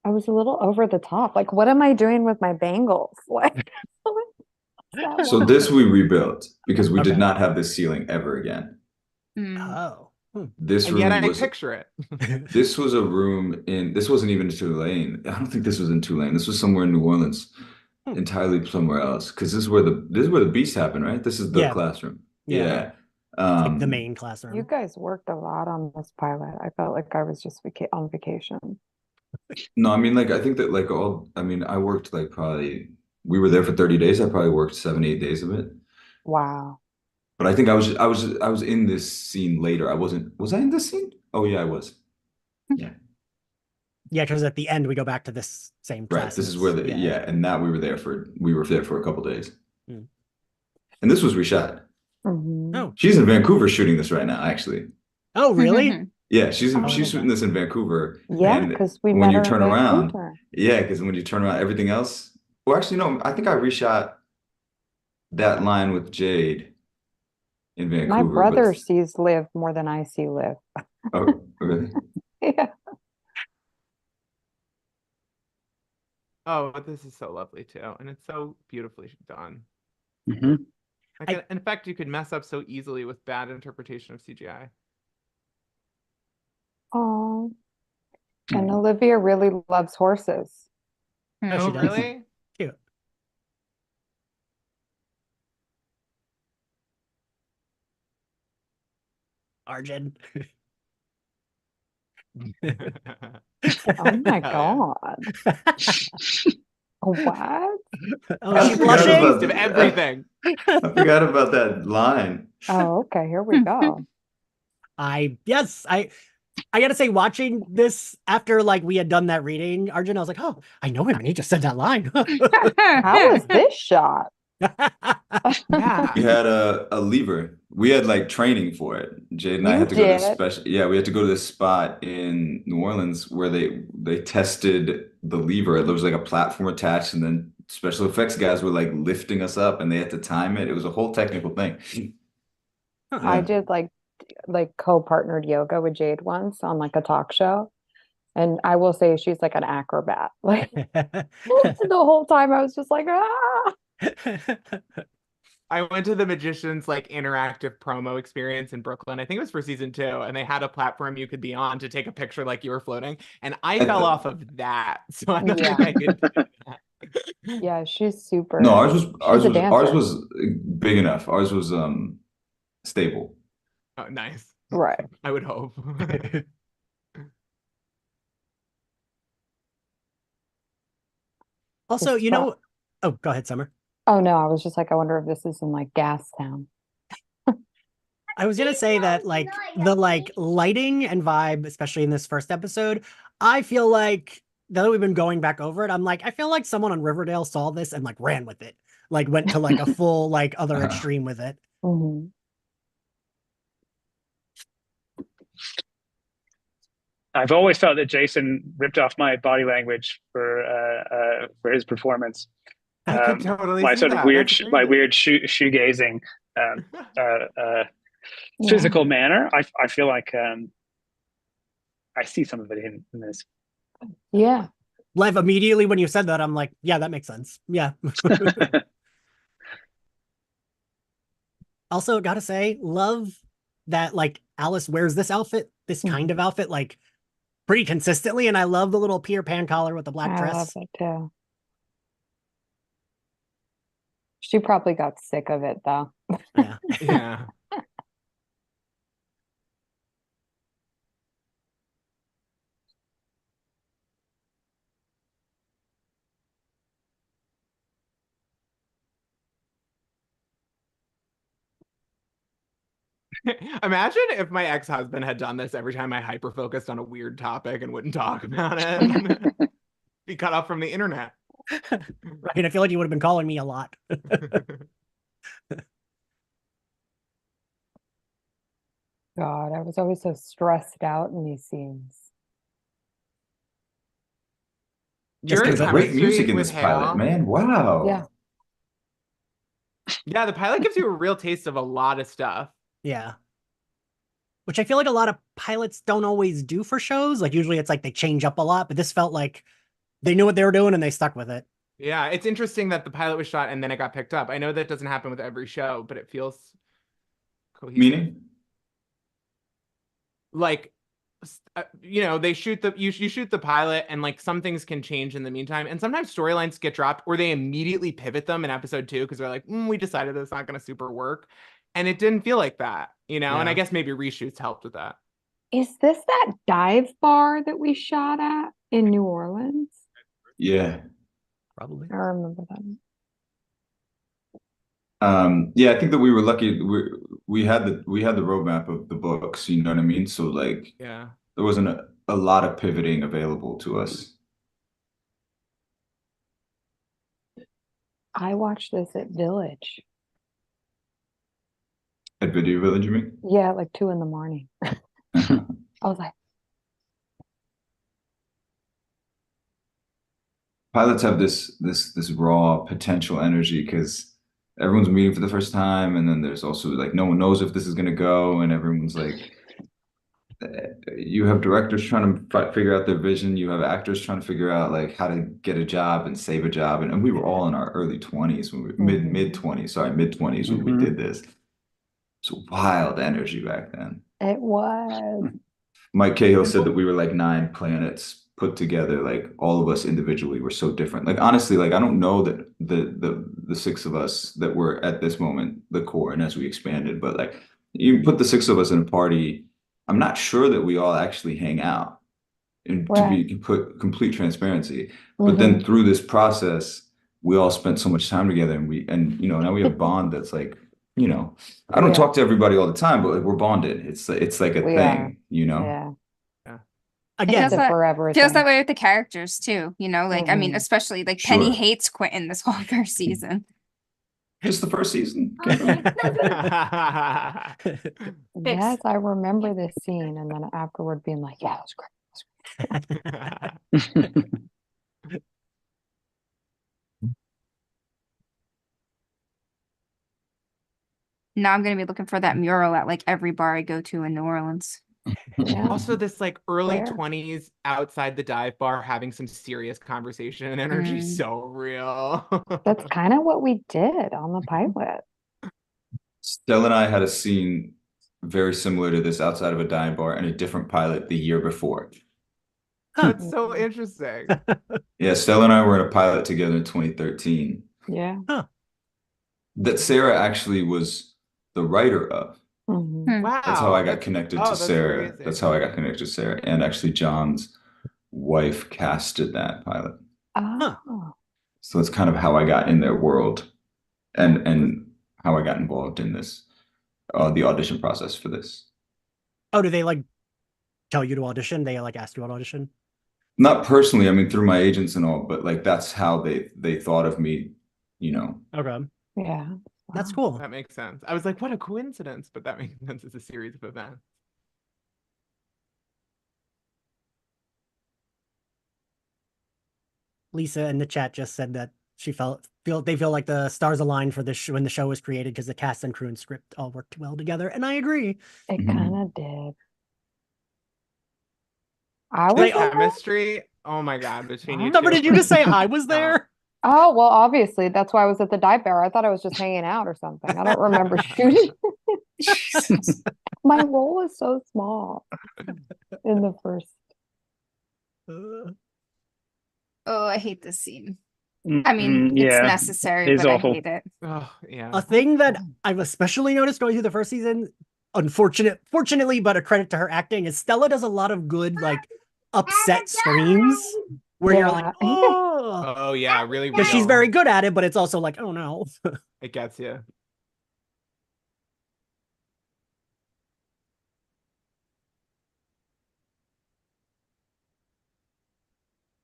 I was a little over the top. Like, what am I doing with my bangles? Like, what's So that this one? we rebuilt because we did Okay. not have this ceiling ever again. Mm. oh. This And yet room I was picture it. this was a room this wasn't even Tulane. I don't think this was in Tulane. This was somewhere in New Orleans, entirely somewhere else. Because this is where the beats happen, right? This is the Yeah. classroom. Yeah. Yeah. Like the main classroom. You guys worked a lot on this pilot. I felt like I was just on vacation. No, I mean, like, I think that, like, I worked, like, we were there for 30 days. I probably worked 7, 8 days of it. Wow. But I think I was in this scene later. Was I in this scene? Oh, yeah, I was. Yeah. Yeah, because at the end we go back to this same Right. class. This is where and that we were there for a couple days. Hmm. And this was reshot. Mhm. Oh. She's in Vancouver shooting this right now, actually. Oh, really? Yeah, she's Oh. shooting this in Vancouver. Yeah, and because we when met you her turn in around, Vancouver. yeah, because when you turn around, everything else. Well, actually, no, I think I reshot that line with Jade in Vancouver. My brother but sees Liv more than I see Liv. oh, really? Yeah. Oh, but this is so lovely too, and it's so beautifully done. Mhm. Like, in fact, you could mess up so easily with bad interpretation of CGI. Oh. And Olivia really loves horses. Oh, she Oh, does. really? Cute. Arjun. Oh my Hell God. What? Oh, I she forgot yeah. blushing? about Taste of everything. I forgot about that line. Oh, okay. Here we go. Yes, I gotta say, watching this after like we had done that reading, Arjun, I was like, oh, I know him, and he just said that line. How was this shot? Yeah. We had a lever. We had like training for it. Jade and I You had to go to did. this special. Yeah, we had to go to this spot in New Orleans where they tested the lever. There was like a platform attached, and then special effects guys were like lifting us up, and they had to time it. It was a whole technical thing. I Yeah. did like co-partnered yoga with Jade once on like a talk show. And I will say she's like an acrobat. Like the whole time I was just like, ah. I went to the Magicians like interactive promo experience in Brooklyn. I think it was for season 2, and they had a platform you could be on to take a picture like you were floating. And I fell off of that, so I don't think I could do that. Yeah, she's super. No, She's a dancer. ours was big enough. Ours was stable. Oh, nice. Right. I would hope. Also, you know, oh, go ahead, Summer. Oh no, I was just like, I wonder if this is in like Gas Town. I was gonna say that like the like lighting and vibe, especially in this first episode, I feel like now that we've been going back over it, I'm like, I feel like someone on Riverdale saw this and like ran with it, like went to like a full like other extreme with it. Mhm. I've always felt that Jason ripped off my body language for his performance. I could totally My see sort of that. weird, That's my crazy. weird shoegazing, physical manner. I feel like I see some of it in this. Yeah. Lev, immediately when you said that, I'm like, yeah, that makes sense. Yeah. Also, gotta say, love that like Alice wears this outfit, this kind of outfit, like pretty consistently, and I love the little Peter Pan collar with the black I love dress. it too. She probably got sick of it though. Yeah. Yeah. Imagine if my ex-husband had done this every time I hyper-focused on a weird topic and wouldn't talk about it. Be cut off from the internet. Right. I feel like you would have been calling me a lot. God, I was always so stressed out in these scenes. Just Your 'cause of- Great chemistry music in with this pilot, Hale. man. Wow. Yeah. Yeah, the pilot gives you a real taste of a lot of stuff. Yeah. Which I feel like a lot of pilots don't always do for shows. Like usually it's like they change up a lot, but this felt like they knew what they were doing and they stuck with it. Yeah, it's interesting that the pilot was shot and then it got picked up. I know that doesn't happen with every show, but it feels cohesive. Meaning? Like, you know, they shoot you shoot the pilot and like some things can change in the meantime. And sometimes storylines get dropped or they immediately pivot them in episode 2 because they're like, we decided it's not going to super work. And it didn't feel like that, you know? And I Yeah. guess maybe reshoots helped with that. Is this that dive bar that we shot at in New Orleans? Yeah. Probably. I remember that. Yeah, I think that we were lucky. We had the roadmap of the books, you know what I mean? So like Yeah. there wasn't a lot of pivoting available to us. I watched this at Village. At Video Village, you mean? Yeah, like 2 in the morning. I was like, Pilots have this raw potential energy because everyone's meeting for the first time, and then there's also like no one knows if this is gonna go, and everyone's like, you have directors trying to figure out their vision, you have actors trying to figure out like how to get a job and save a job, and we were all in our early 20s when we mid 20s, sorry, mid 20s when we did this. It's wild energy back then. it was. Mike Cahill said that we were like 9 planets put together, like all of us individually were so different. Like honestly, like I don't know that the 6 of us that were at this moment the core, and as we expanded, but like you put the 6 of us in a party, I'm not sure that we all actually hang out. and to Right. be put complete transparency. But then through this process, we all spent so much time together, and now we have a bond that's like, I don't Yeah. talk to everybody all the time, but like we're bonded. It's like a We thing, Yeah. Again, It's a forever feels that thing. way with the characters too, like I mean, Mhm. especially like Penny Sure. hates Quentin this whole first season. Just the first season. Okay. Yes, I remember this scene, and then afterward being like, yeah, it was great. Now I'm gonna be looking for that mural at like every bar I go to in New Orleans. Yeah. Also, this like early Where? 20s outside the dive bar having some serious conversation and energy, Mm. so real. That's kind of what we did on the pilot. Stella and I had a scene very similar to this outside of a dive bar and a different pilot the year before. That's so interesting. Yeah, Stella and I were in a pilot together in 2013 Yeah. that Sarah actually was the writer of. Mhm. Wow. That's how I got connected to that's Sarah. amazing. That's how I got connected to Sarah. And actually, John's wife casted that pilot. Oh. So it's kind of how I got in their world and how I got involved in this, the audition process for this. Oh, do they like tell you to audition? They like ask you to audition? Not personally, I mean through my agents and all, but like that's how they thought of me, Okay, Yeah. that's Wow. cool. That makes sense. I was like, what a coincidence, but that makes sense. It's a series of events. Lisa in the chat just said that she they feel like the stars aligned for this when the show was created because the cast and crew and script all worked well together, and I agree. It Mhm. kind of did. I was The in that? chemistry, oh my God, between you Summer, two. did you just say I was there? Oh, well, obviously, that's why I was at the dive bar. I thought I was just hanging out or something. I don't remember shooting. Jesus. My role was so small in the first. Oh, I hate this scene. I mean, it's Yeah, necessary, it's but awful. I hate it. Oh, yeah. A thing that I've especially noticed going through the first season, fortunately, but a credit to her acting, is Stella does a lot of good like upset screams where you're like, Yeah. oh, Oh yeah, really because she's real. very good at it, but it's also like, oh no. It gets you.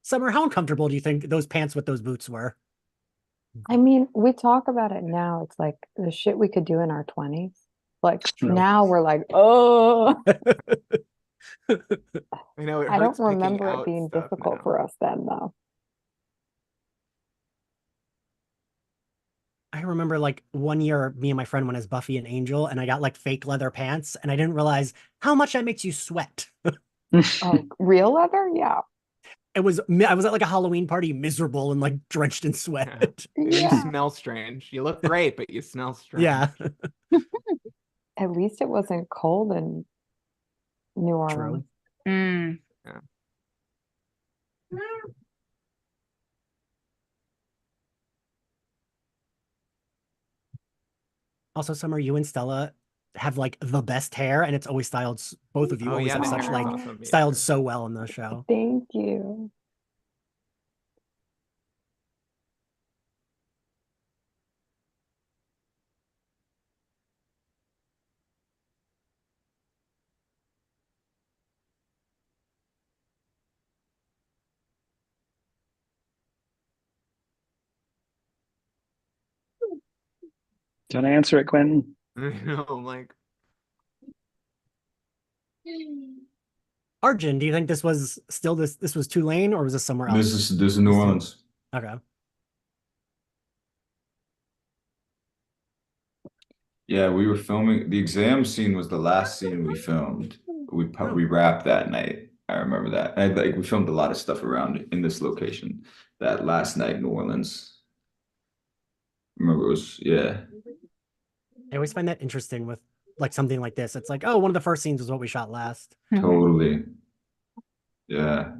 Summer, how uncomfortable do you think those pants with those boots were? I mean, we talk about it now. It's like the shit we could do in our 20s. Like True. now we're like, oh, I know it I don't hurts picking remember it out being stuff difficult now. for us then, though. I remember like one year, me and my friend went as Buffy and Angel, and I got like fake leather pants, and I didn't realize how much that makes you sweat. Oh, real leather? Yeah. I was at like a Halloween party, miserable and like drenched in sweat. And you Yeah. smell strange. You look great, but you smell strange. Yeah, At least it wasn't cold in New Orleans. true. Mm. Yeah. Also, Summer, you and Stella have like the best hair, and it's always styled. Both of you Oh always yeah, have the such hair like is awesome. Yeah. styled so well in the show. Thank you. Can I answer it, Quentin? I'm like, Arjun, do you think this was still this was Tulane or was this somewhere else? This is New Orleans. Okay. Yeah, we were filming. The exam scene was the last scene we filmed. We wrapped that night. I remember that. And like we filmed a lot of stuff around in this location that last night in New Orleans. Remember it was I always find that interesting with like something like this. It's like, oh, one of the first scenes was what we shot last. totally. Yeah.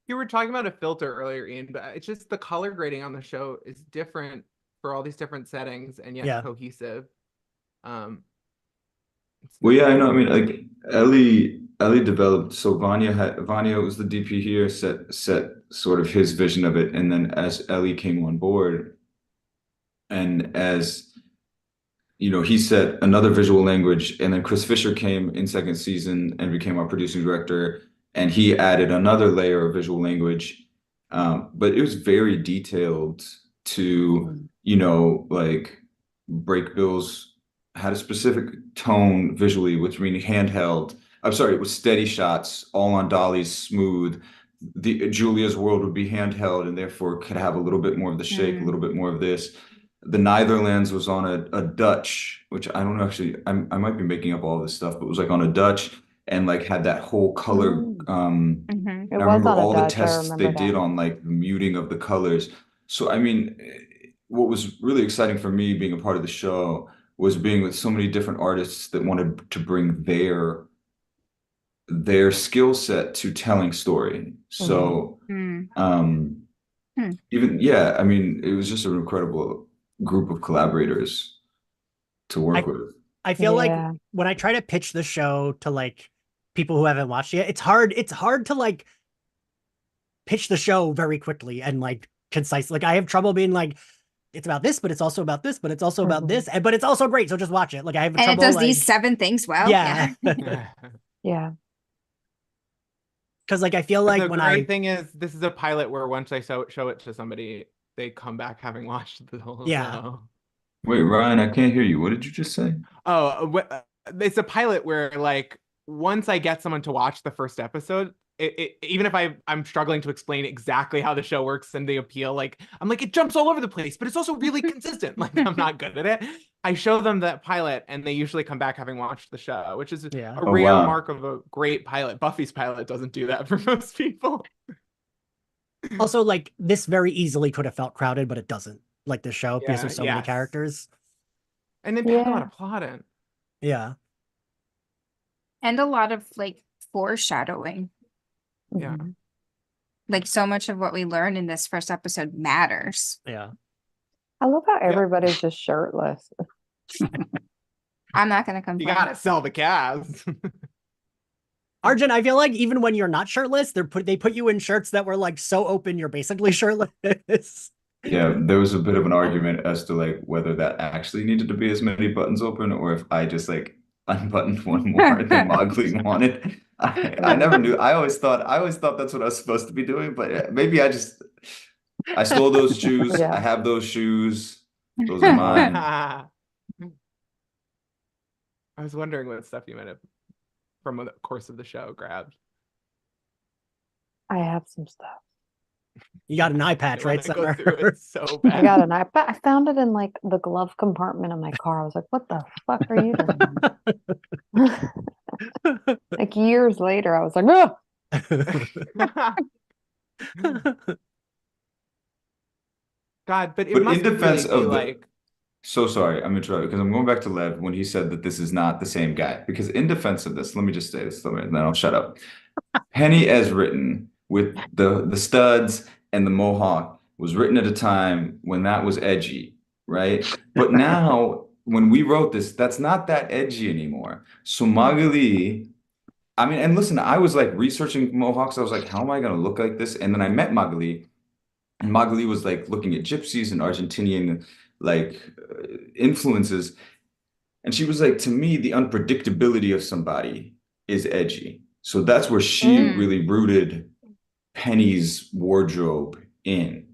you you were talking about a filter earlier, Ian, but it's just the color grading on the show is different for all these different settings and yet Yeah. cohesive. Well, yeah, I know. I mean, like Ellie developed. So Vanya was the DP here, set sort of his vision of it, and then as Ellie came on board, and as you know, he set another visual language, and then Chris Fisher came in second season and became our producing director, and he added another layer of visual language. But it was very detailed to, you know, like Break Bills had a specific tone visually, which means handheld. I'm sorry, it was steady shots, all on dollies, smooth. The Julia's world would be handheld and therefore could have a little bit more of the shake, a little bit more of this. The Netherlands was on a Dutch, which I don't know actually, I might be making up all this stuff, but it was like on a Dutch and like had that whole color. It I was remember on a all the Dutch, I tests they remember did that. on like the muting of the colors. So I mean, what was really exciting for me being a part of the show was being with so many different artists that wanted to bring their skill set to telling story. So even I mean, it was just an incredible group of collaborators to work with. I feel like Yeah. when I try to pitch the show to like people who haven't watched it, it's hard to like pitch the show very quickly and like concise. Like I have trouble being like, it's about this, but it's also about this, but it's also about this, but it's also great. So just watch it. Like I have And trouble. it does like, these 7 things well. Yeah. Yeah. Because like I feel But like the when great thing is this is a pilot where once I show it to somebody, they come back having watched the whole show. Wait, Ryan, I can't hear you. What did you just say? Oh, it's a pilot where like once I get someone to watch the first episode, even if I'm struggling to explain exactly how the show works and the appeal, like I'm like it jumps all over the place, but it's also really consistent. Like I'm not good at it. I show them that pilot, and they usually come back having watched the show, which is a rare mark of a great pilot. Buffy's pilot doesn't do that for most people. Also, like this very easily could have felt crowded, but it doesn't. Like the show because there's so many Yes. characters. And they put a lot of plot in. Yeah. And a lot of like foreshadowing. Yeah. Like so much of what we learn in this first episode matters. Yeah. I love how everybody's just shirtless. I'm not gonna complain. You gotta sell the cast. Arjun, I feel like even when you're not shirtless, they put you in shirts that were like so open you're basically shirtless. Yeah, there was a bit of an argument as to like whether that actually needed to be as many buttons open or if I just like unbuttoned one more than Mowgli wanted. I never knew. I always thought that's what I was supposed to be doing, but maybe I stole those shoes. Yeah. I have those shoes. Those are mine. I was wondering what stuff you might have from the course of the show grabbed. I have some stuff. You got an eye patch, right? Go through it so I bad. got an iPad. I found it in like the glove compartment of my car. I was like, what the fuck are you doing? Like years later, I was like, oh! God, but it But must in defense really be of like so sorry, I'm interrupting because I'm going back to Lev when he said that this is not the same guy. Because in defense of this, let me just say this, and then I'll shut up. Penny as written with the studs and the mohawk was written at a time when that was edgy, right? But now when we wrote this, that's not that edgy anymore. So Magali, I mean, and listen, I was like researching mohawks. I was like, how am I going to look like this? And then I met Magali, and Magali was like looking at gypsies and Argentinian like influences. And she was like, to me, the unpredictability of somebody is edgy. So that's where she really rooted Penny's wardrobe in.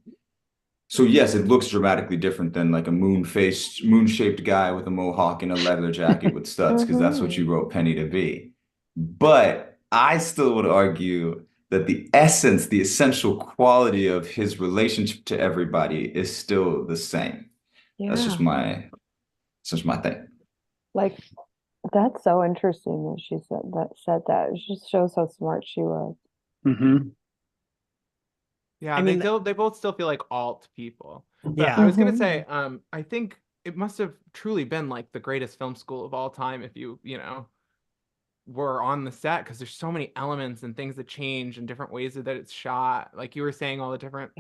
So yes, it looks dramatically different than like a moon-shaped guy with a mohawk and a leather jacket with studs, because that's what you wrote Penny to be. But I still would argue that the essence, the essential quality of his relationship to everybody is still the same. Yeah. That's just my thing. Like, that's so interesting that she said that. It just shows how smart she was. Mm-hmm. Yeah, I mean, they both still feel like alt people. But Yeah. I was gonna say, I think it must have truly been like the greatest film school of all time if you know. were on the set, because there's so many elements and things that change and different ways that it's shot. Like you were saying, all the different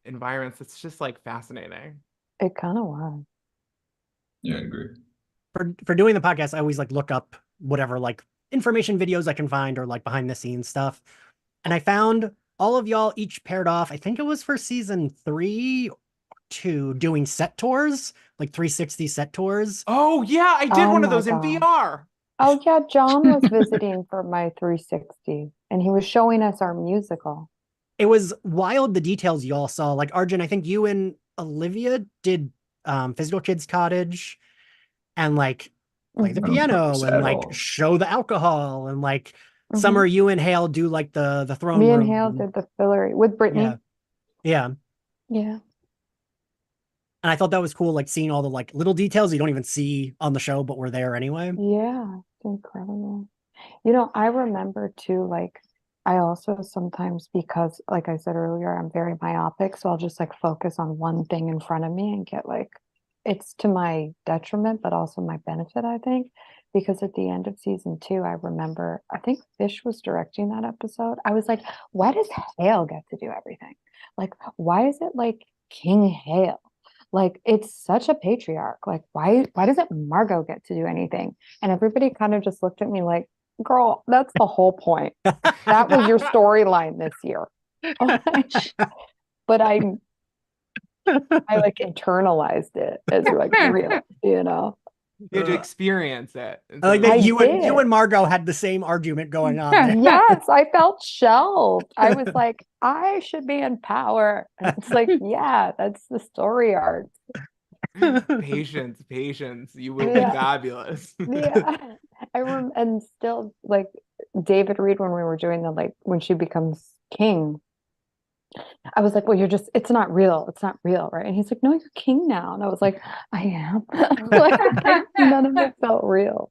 environments. It's just like fascinating. It kind of was. Yeah, I agree. For doing the podcast, I always like look up whatever like information videos I can find or like behind the scenes stuff. And I found all of y'all each paired off. I think it was for season 3 or 2 doing set tours, like 360 set tours. Oh yeah, I did Oh one of my those in God. VR. Oh yeah, John was visiting for my 360 and he was showing us our musical. It was wild the details y'all saw. Like Arjun, I think you and Olivia did Physical Kids Cottage and like play the Mhm. piano and like Recital. show the alcohol and like Mhm. Summer, you and Hale do like the throne Me room. and Hale did the fillery with Brittany. Yeah. Yeah. And I thought that was cool, like seeing all the like little details you don't even see on the show, but were there anyway. Yeah, it's incredible. You know, I remember too, like, I also sometimes, because like I said earlier, I'm very myopic, so I'll just like focus on one thing in front of me and get like, it's to my detriment, but also my benefit, I think. Because at the end of season 2, I remember, I think Fish was directing that episode. I was like, why does Hale get to do everything? Like, why is it like King Hale? Like, it's such a patriarch. Like, why doesn't Margot get to do anything? And everybody kind of just looked at me like, girl, that's the whole point. That was your storyline this year. But I like internalized it as like real, you know. You had to experience it. I like that I you did. and Margot had the same argument going on there. Yes, I felt shelved. I was like, I should be in power. And it's like, yeah, that's the story arc. Patience. You will be Yeah. fabulous. Yeah. And still like David Reed, when we were doing the like when she becomes king, I was like, well, it's not real. It's not real, right? And he's like, no, you're king now. And I was like, I am. Like, none of it felt real.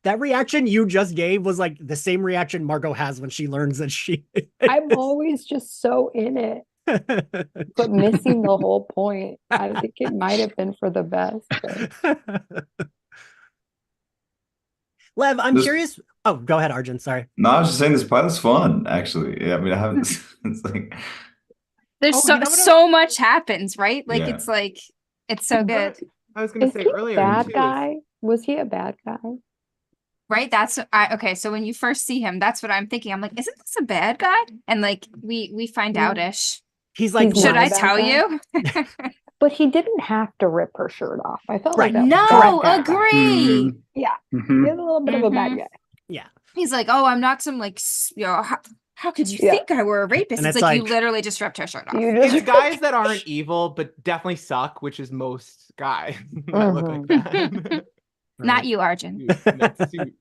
That reaction you just gave was like the same reaction Margot has when she learns that she I'm always just so in it, but missing the whole point. I think it might have been for the best. But... Lev, I'm This- curious. Oh, go ahead, Arjun. Sorry. No, I was just saying this pilot's fun, actually. Yeah, I mean, I haven't. It's like, There's Oh, so you know what so much happens, right? Like Yeah. it's so good, I was gonna Is say he a earlier bad too. guy? Was he a bad guy? right? Okay, so when you first see him, that's what I'm thinking. I'm like, isn't this a bad guy? And like we find Yeah. out-ish. He's like, He's Should not a I bad tell guy. you? But he didn't have to rip her shirt off. I felt Right. like that was No, correct. agree. Yeah, Mhm. he's a little bit of a bad Mhm. guy. yeah. He's like, oh, I'm not some like, how could you Yeah. think I were a rapist? And It's it's like, you like- literally just ripped her shirt off. You just It's guys that aren't evil, but definitely suck, which is most guys that look like that. Not you, Arjun. Dude, that suit.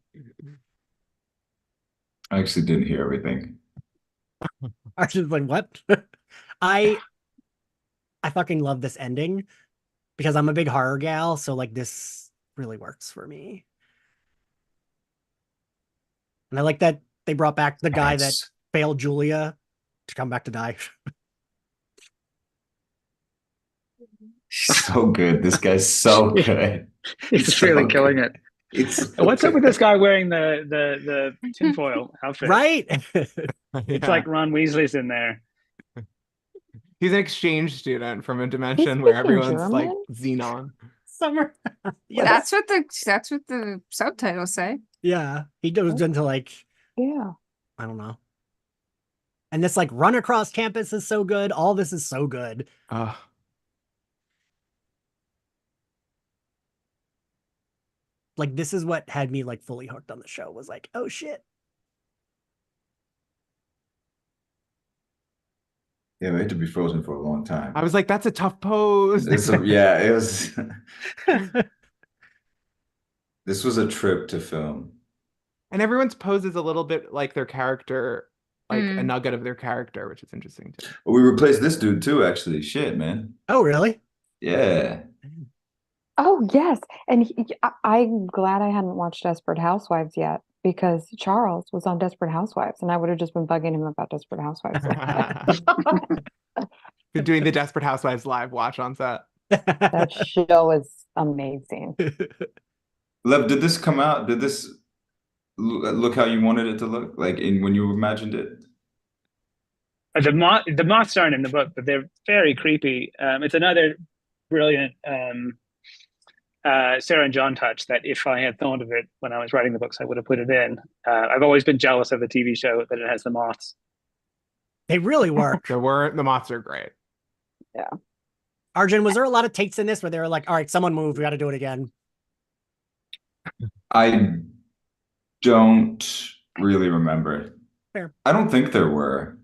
I actually didn't hear everything. Arjun's like, what? I fucking love this ending because I'm a big horror gal, so like this really works for me. And I like that they brought back the guy that That's failed Julia to come back to die. so good. This guy's so good. He's So really good. killing it. It's What's up with this guy wearing the tinfoil outfit? Right? It's Yeah. like Ron Weasley's in there. He's an exchange student from a dimension He's where speaking everyone's like German? xenon. Summer. Yeah. That's what the subtitles say. Yeah. He goes into like, Yeah. I don't know. And this like run across campus is so good. All this is so good. Like this is what had me like fully hooked on the show was like, oh shit. yeah, we had to be frozen for a long time. I was like, that's a tough pose. Yeah, it was. This was a trip to film. And everyone's pose is a little bit like their character, like a Mm. nugget of their character, which is interesting too. We replaced this dude too, actually. Shit, man. Oh, really? Yeah. Oh yes, and I'm glad I hadn't watched Desperate Housewives yet because Charles was on Desperate Housewives, and I would have just been bugging him about Desperate Housewives. They're doing the Desperate Housewives live watch on set. That show is amazing. Lev, did this come out? Did this look how you wanted it to look like when you imagined it? The moths aren't in the book, but they're very creepy. It's another brilliant Sarah and John touch that if I had thought of it when I was writing the books, I would have put it in. I've always been jealous of the TV show that it has the moths. They really work. The moths are great. Yeah. Arjun, was there a lot of takes in this where they were like, all right, someone move, we got to do it again? I don't really remember. Fair. I don't think there were.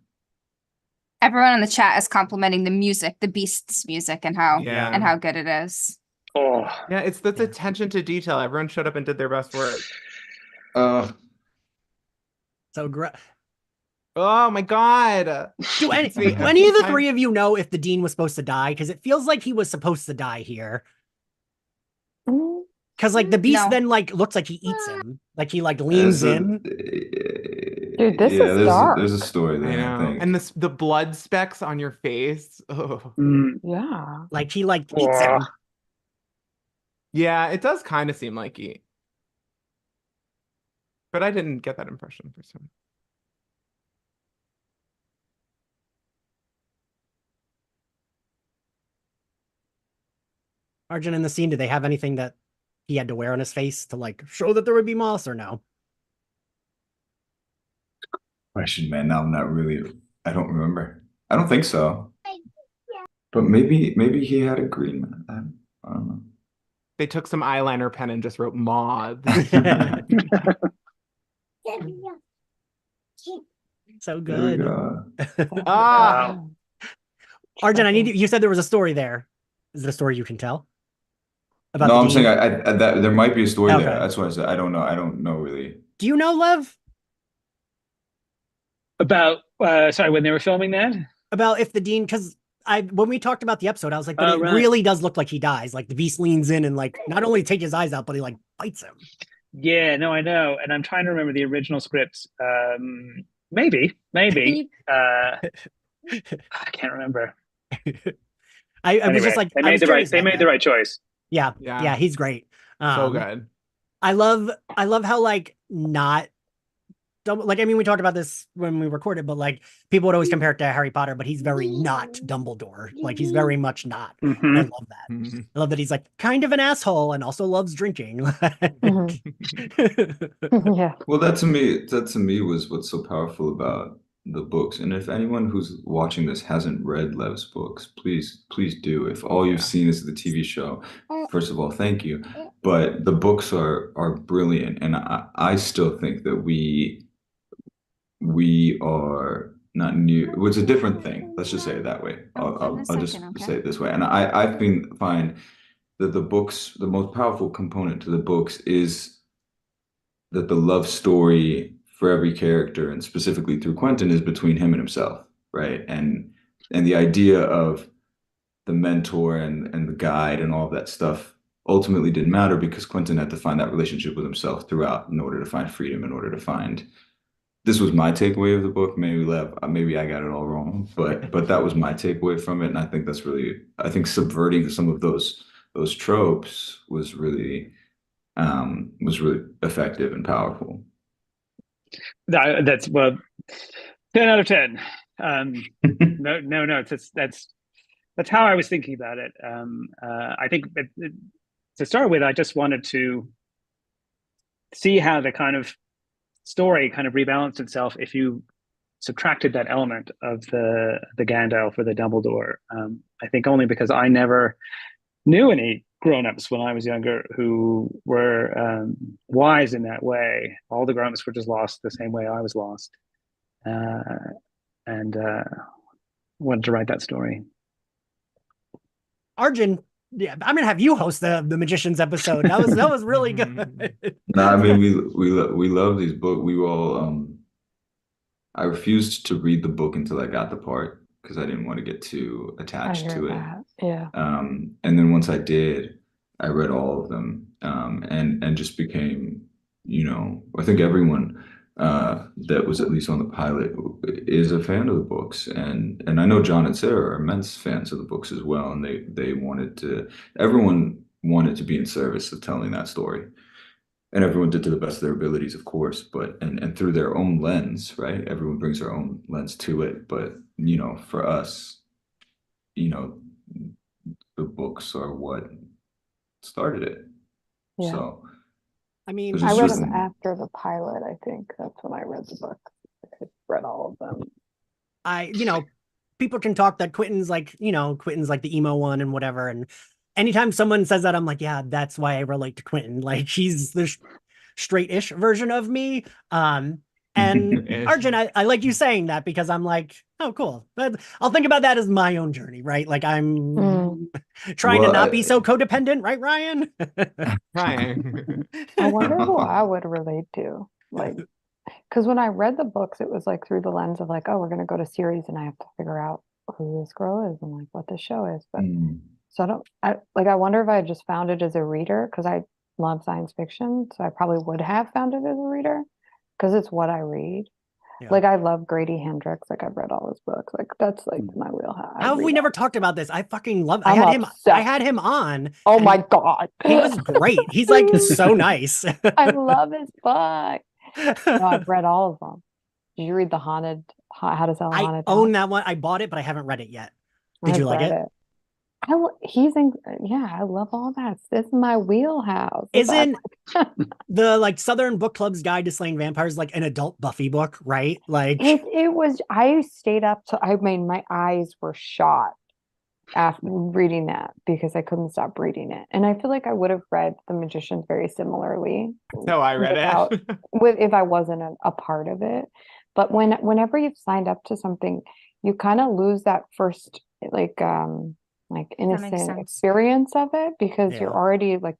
Everyone in the chat is complimenting the music, the Beasts music, and how Yeah. good it is. Oh, Yeah, it's this attention to detail. Everyone showed up and did their best work. So Oh my God. do any of the three of you know if the dean was supposed to die? Because it feels like he was supposed to die here. Because like the beast No. then like looks like he eats him. Like he like leans in. Dude, this is there's dark. there's a story I there, I know. think. And the blood specks on your face. Oh. Yeah. Like he like eats him. Yeah, it does kind of seem like he. But I didn't get that impression for some. Arjun, in the scene, did they have anything that he had to wear on his face to like show that there would be moss or no? Question, man. Now I'm not really. I don't remember. I don't think so. But maybe he had a green man. I don't know. They took some eyeliner pen and just wrote moths. So There we good. go. Ah, Arjun, I need you said there was a story there. Is it a story you can tell? About No, the I'm dean? saying I that there might be a story Okay. there. That's why I said I don't know. I don't know really. Do you know, Lev? about sorry, when they were filming that? About if the dean, because when we talked about the episode, I was like, but Oh, it right. really does look like he dies. Like the beast leans in and like not only take his eyes out, but he like bites him. Yeah, no, I know, and I'm trying to remember the original scripts. Maybe. I can't remember. I was Anyway, just like, they I made was the curious right. They about made that. the right choice. Yeah, Yeah. he's great. so good. I love how like not like I mean we talked about this when we recorded, but like people would always compare it to Harry Potter, but he's very not Dumbledore. Like he's very much not. And I love that. Mhm. I love that he's like kind of an asshole and also loves drinking. Yeah. Well, that to me was what's so powerful about the books. And if anyone who's watching this hasn't read Lev's books, please do. If all you've Yeah. seen is the TV show, first of all, thank you. But the books are brilliant, and I still think that we are not new. It's a different thing. Let's just say it that way. I'll just say it this way. And I find that the books, the most powerful component to the books is that the love story for every character, and specifically through Quentin, is between him and himself, right? And the idea of the mentor and the guide and all of that stuff ultimately didn't matter because Quentin had to find that relationship with himself throughout in order to find freedom, in order to find. This was my takeaway of the book. Maybe I got it all wrong, but that was my takeaway from it, and I think that's really, I think subverting some of those tropes was really effective and powerful. That's 10 out of 10. No, that's how I was thinking about it. I think to start with, I just wanted to see how the kind of story kind of rebalanced itself if you subtracted that element of the Gandalf or the Dumbledore. I think only because I never knew any grown-ups when I was younger who were wise in that way. All the grown-ups were just lost the same way I was lost, and wanted to write that story. Arjun, yeah, I'm gonna have you host the Magicians episode. That was really good. No, I mean we love these books. We all I refused to read the book until I got the part because I didn't want to get too attached to it. Yeah. And then once I did, I read all of them, and just became, I think everyone that was at least on the pilot is a fan of the books, and I know John and Sarah are immense fans of the books as well, and everyone wanted to be in service of telling that story, And everyone did to the best of their abilities, of course, but and through their own lens, right? Everyone brings their own lens to it. But for us, you know, the books are what started it. Yeah. So I mean, there's I a read them certain after the pilot, I think. That's when I read the book. I read all of them. people can talk that Quentin's like, Quentin's like the emo one and whatever. And anytime someone says that, I'm like, yeah, that's why I relate to Quentin. Like she's the straight-ish version of me. And Ish. Arjun, I like you saying that because I'm like, oh, cool. But I'll think about that as my own journey, right? Like I'm trying to well, not be so codependent, right, Ryan? Trying. I wonder who I would relate to. Like, because when I read the books, it was like through the lens of like, oh, we're gonna go to series and I have to figure out who this girl is and like what this show is. But so I wonder if I just found it as a reader because I love science fiction. So I probably would have found it as a reader because it's what I read. Yeah. Like I love Grady Hendrix. Like I've read all his books. Like that's like my wheelhouse. How have we never talked about this? I fucking love. I I'm had him. I obsessed. had him on. Oh and my God. he was great. He's like so nice. I love his book. No, I've read all of them. Did you read the haunted? How to Sell a I Haunted own House? that one. I bought it, but I haven't read it yet. Did I've you like read it? He's in. Yeah, I love all that. This is my wheelhouse. Isn't the like Southern Book Club's Guide to Slaying Vampires like an adult Buffy book, right? Like it was. I stayed up to. I mean, my eyes were shot after reading that because I couldn't stop reading it, and I feel like I would have read The Magicians very similarly. So I read it. If I wasn't a part of it. But whenever you've signed up to something, you kind of lose that first like innocent sense. experience of it because you're already like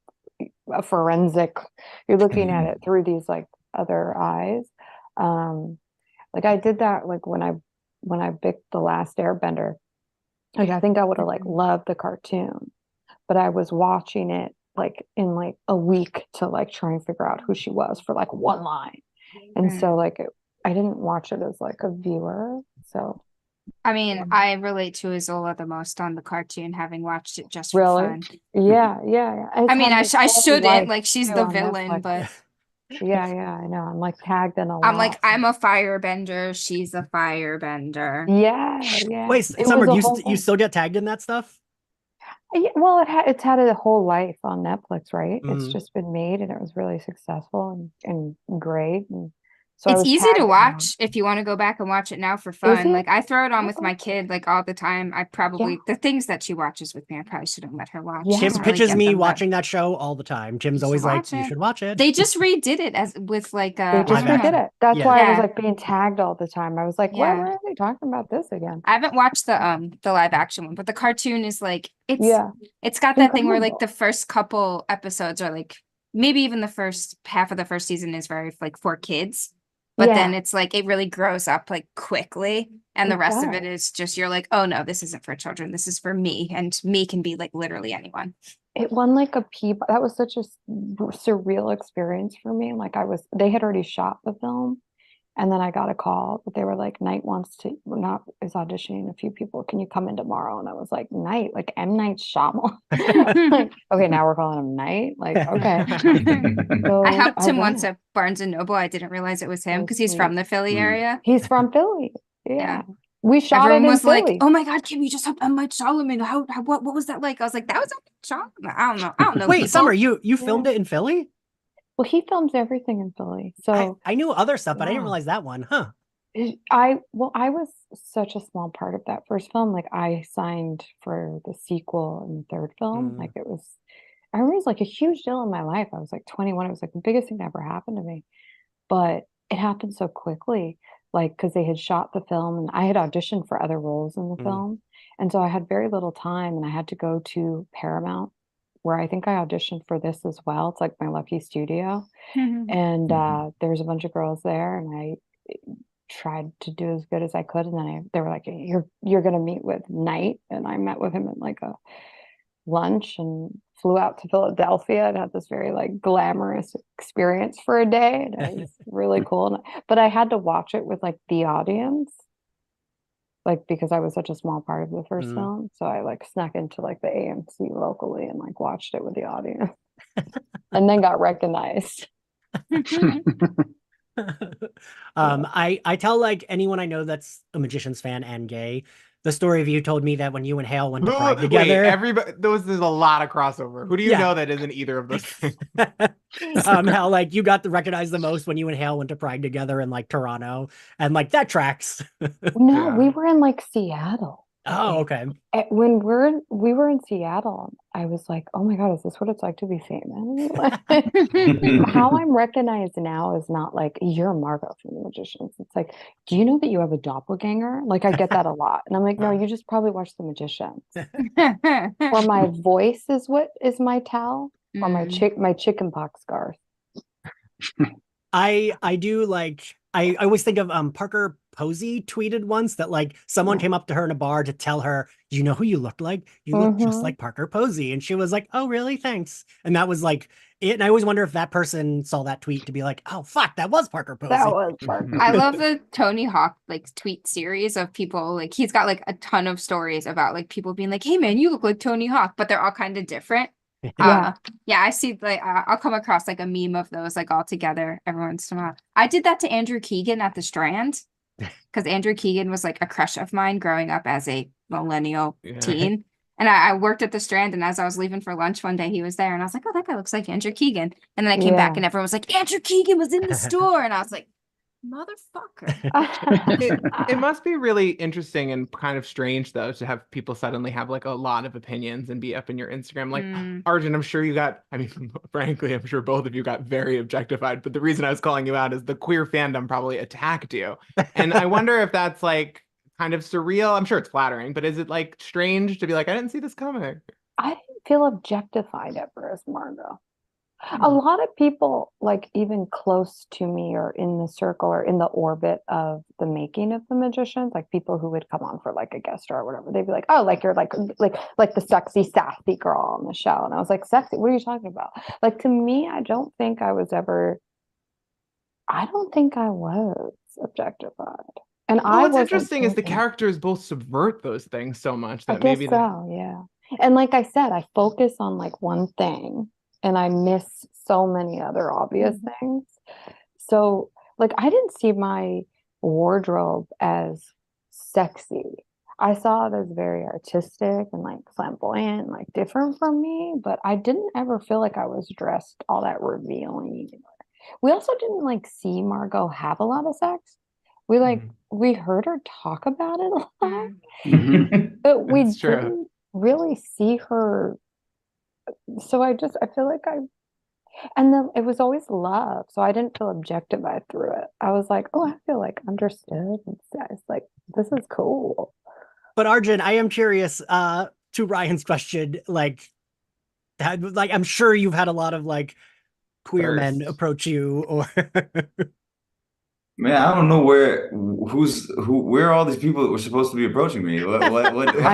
a forensic, you're looking at it through these like other eyes. Like I did that like when I picked The Last Airbender. Like I think I would have like loved the cartoon, but I was watching it like in like a week to like try and figure out who she was for like one line. And so like I didn't watch it as like a viewer. So I mean, I relate to Isola the most on the cartoon, having watched it just for really, fun. yeah. I mean, I It's had its shouldn't, life like she's too the on villain, Netflix. but Yeah, I know. I'm like tagged in a I'm lot. like, I'm a firebender, she's a firebender. Yeah. wait, It Summer, was a you whole you thing. still get tagged in that stuff? Yeah, well, it's had a whole life on Netflix, right? It's Mhm. just been made and it was really successful and great. And so I It's was easy tagged to in watch if you want to go back and watch it now for Is fun. it? Like I throw it on with Oh, my kid like all the time. I yeah. probably the things that she watches with me, I probably shouldn't let her watch. Yeah. Tim to really pitches get me them, but watching that show all the time. Tim's you should always like, watch you it. should watch it. They just redid it as with like They I just don't redid know. it. That's Yeah. why I was Yeah. like being tagged all the time. I was like, Yeah. why are they talking about this again? I haven't watched the live action one, but the cartoon is like Yeah. it's got that thing where like Incredible. the first couple episodes are like maybe even the first half of the first season is very like for kids, but then Yeah, it's like it really grows up like quickly, and the it rest of it does. is just you're like, oh no, this isn't for children. This is for me, and me can be like literally anyone. It won like a Peabody. That was such a surreal experience for me. Like they had already shot the film, and then I got a call, but they were like, Night not is auditioning a few people. Can you come in tomorrow? And I was like, Night, like M. Night Shyamalan. Like, okay, now we're calling him Night. Like, okay. So I helped him went. once at Barnes and Noble. I didn't realize it was him So because he's sweet. from the Philly area. He's from Philly. Yeah. Yeah. We shot Everyone it in was like, Philly. "Oh my God, Kim, you just helped M. Night Shyamalan. What was that like?" I was like, "That was M. Night Shyamalan. I don't know. Wait, people." Summer, you filmed it in Philly? Well, he films everything in Philly. So I knew other stuff, but I didn't yeah. realize that one. Huh. I was such a small part of that first film. Like I signed for the sequel and the third film. Like I remember it was like a huge deal in my life. I was like 21. It was like the biggest thing that ever happened to me. But it happened so quickly, like because they had shot the film and I had auditioned for other roles in the film. And so I had very little time and I had to go to Paramount, where I think I auditioned for this as well. It's like my lucky studio. And there was a bunch of girls there and I tried to do as good as I could. And then they were like, you're gonna meet with Knight. And I met with him at like a lunch and flew out to Philadelphia and had this very like glamorous experience for a day. And it was really cool. But I had to watch it with like the audience, like because I was such a small part of the first film. So I like snuck into like the AMC locally and like watched it with the audience and then got recognized. I tell like anyone I know that's a Magicians fan and gay, the story of you told me that when you and Hale went to Pride Wait, together. everybody, there's a lot of crossover. Who do you Yeah. know that isn't either of those things? How like you got to recognize the most when you and Hale went to Pride together in like Toronto, and like that tracks. No, Yeah. we were in like Seattle. Oh, okay. When we were in Seattle, I was like, oh my God, is this what it's like to be famous? How I'm recognized now is not like you're Margot from The Magicians. It's like, do you know that you have a doppelganger? Like I get that a lot. And I'm like, no, you just probably watch The Magicians. Or my voice is what is my towel, or my chicken pox scarf. I do like I always think of Parker Posey tweeted once that like someone came up to her in a bar to tell her, you know who you look like? You look just like Parker Posey. And she was like, oh, really? Thanks. And that was like it. And I always wonder if that person saw that tweet to be like, oh, fuck, that was Parker Posey. That was Parker. I love the Tony Hawk like tweet series of people like he's got like a ton of stories about like people being like, hey man, you look like Tony Hawk, but they're all kind of different. Yeah. Yeah, I see like I'll come across like a meme of those like all together every once in a while. I did that to Andrew Keegan at the Strand because Andrew Keegan was like a crush of mine growing up as a millennial teen. And I worked at the Strand, and as I was leaving for lunch one day, he was there, and I was like, "Oh, that guy looks like Andrew Keegan." And then I came back, and everyone was like, "Andrew Keegan was in the store," and I was like, "Motherfucker!" It must be really interesting and kind of strange though to have people suddenly have like a lot of opinions and be up in your Instagram. Like Arjun, I'm sure you got. I mean, frankly, I'm sure both of you got very objectified. But the reason I was calling you out is the queer fandom probably attacked you, and I wonder if that's like kind of surreal. I'm sure it's flattering, but is it like strange to be like, I didn't see this coming? I didn't feel objectified ever as Margot. A lot of people, like even close to me or in the circle or in the orbit of the making of The Magicians, like people who would come on for like a guest star or whatever, they'd be like, "Oh, like you're like the sexy, sassy girl on the show," and I was like, "Sexy? What are you talking about?" Like to me, I don't think I was objectified, and I What's wasn't interesting is the thinking. characters both subvert those things so much I that guess maybe so, yeah. And like I said, I focus on like one thing and I miss so many other obvious things. So like I didn't see my wardrobe as sexy. I saw it as very artistic and like flamboyant and like different from me, but I didn't ever feel like I was dressed all that revealing. We also didn't like see Margot have a lot of sex. We like we heard her talk about it a lot, but we That's true. didn't really see her. So I feel like and then it was always love. So I didn't feel objectified through it. I was like, oh, I feel like understood. It's like, this is cool. But Arjun, I am curious, to Ryan's question, like I'm sure you've had a lot of like queer men approach you or Man, I don't know where are all these people that were supposed to be approaching me? What I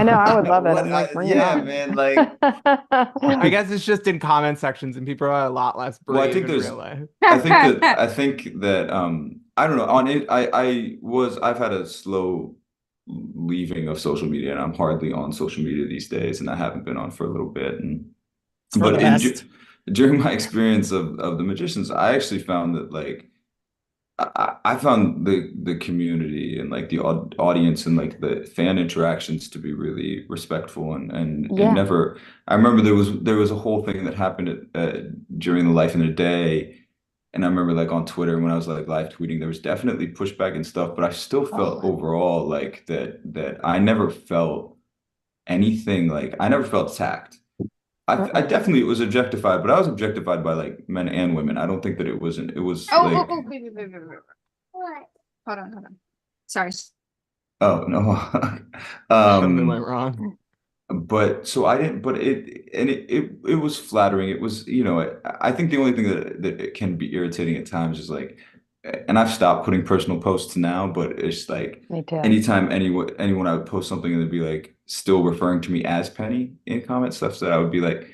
know, I would love it. I'm like, bring it yeah, on. man, like I guess it's just in comment sections and people are a lot less brave well, I think in there's real life. I think that I don't know, on it I've had a slow leaving of social media and I'm hardly on social media these days and I haven't been on for a little bit and but during my experience of The Magicians, I actually found that like I found the community and like the audience and like the fan interactions to be really respectful and it never. I remember there was a whole thing that happened during the Life in a Day, and I remember like on Twitter when I was like live tweeting, there was definitely pushback and stuff, but I still felt overall like that I never felt anything like I never felt attacked. I definitely was objectified, but I was objectified by like men and women. I don't think that it was like Wait. What? Hold on. Sorry. oh no. Something went wrong. But so I didn't, but it was flattering. It was, I think the only thing that it can be irritating at times is like, and I've stopped putting personal posts now, but it's like Me too. anytime anyone I would post something and they'd be like still referring to me as Penny in comment stuff, so I would be like,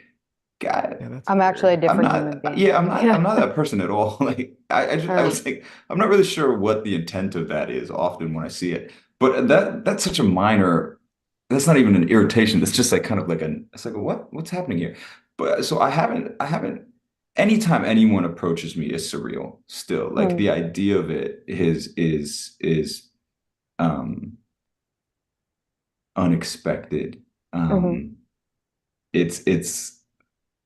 God, I'm actually a different human being. Yeah, I'm not that person at all. Like I was like, I'm not really sure what the intent of that is often when I see it. But that's such a minor, that's not even an irritation. It's just like kind of like it's like what's happening here? But so I haven't anytime anyone approaches me is surreal still. Like the idea of it is unexpected. It's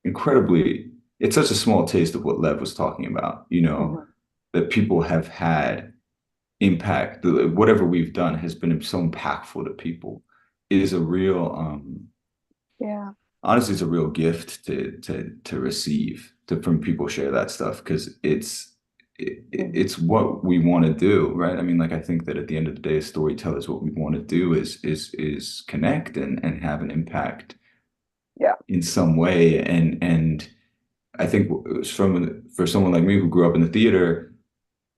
incredibly, it's such a small taste of what Lev was talking about, you know, that people have had impact. Whatever we've done has been so impactful to people. It is a real Yeah. honestly, it's a real gift to receive from people share that stuff, because it's what we want to do, right? I mean, like, I think that at the end of the day, as storytellers, what we want to do is connect and have an impact, in some way. And I think for someone like me who grew up in the theater,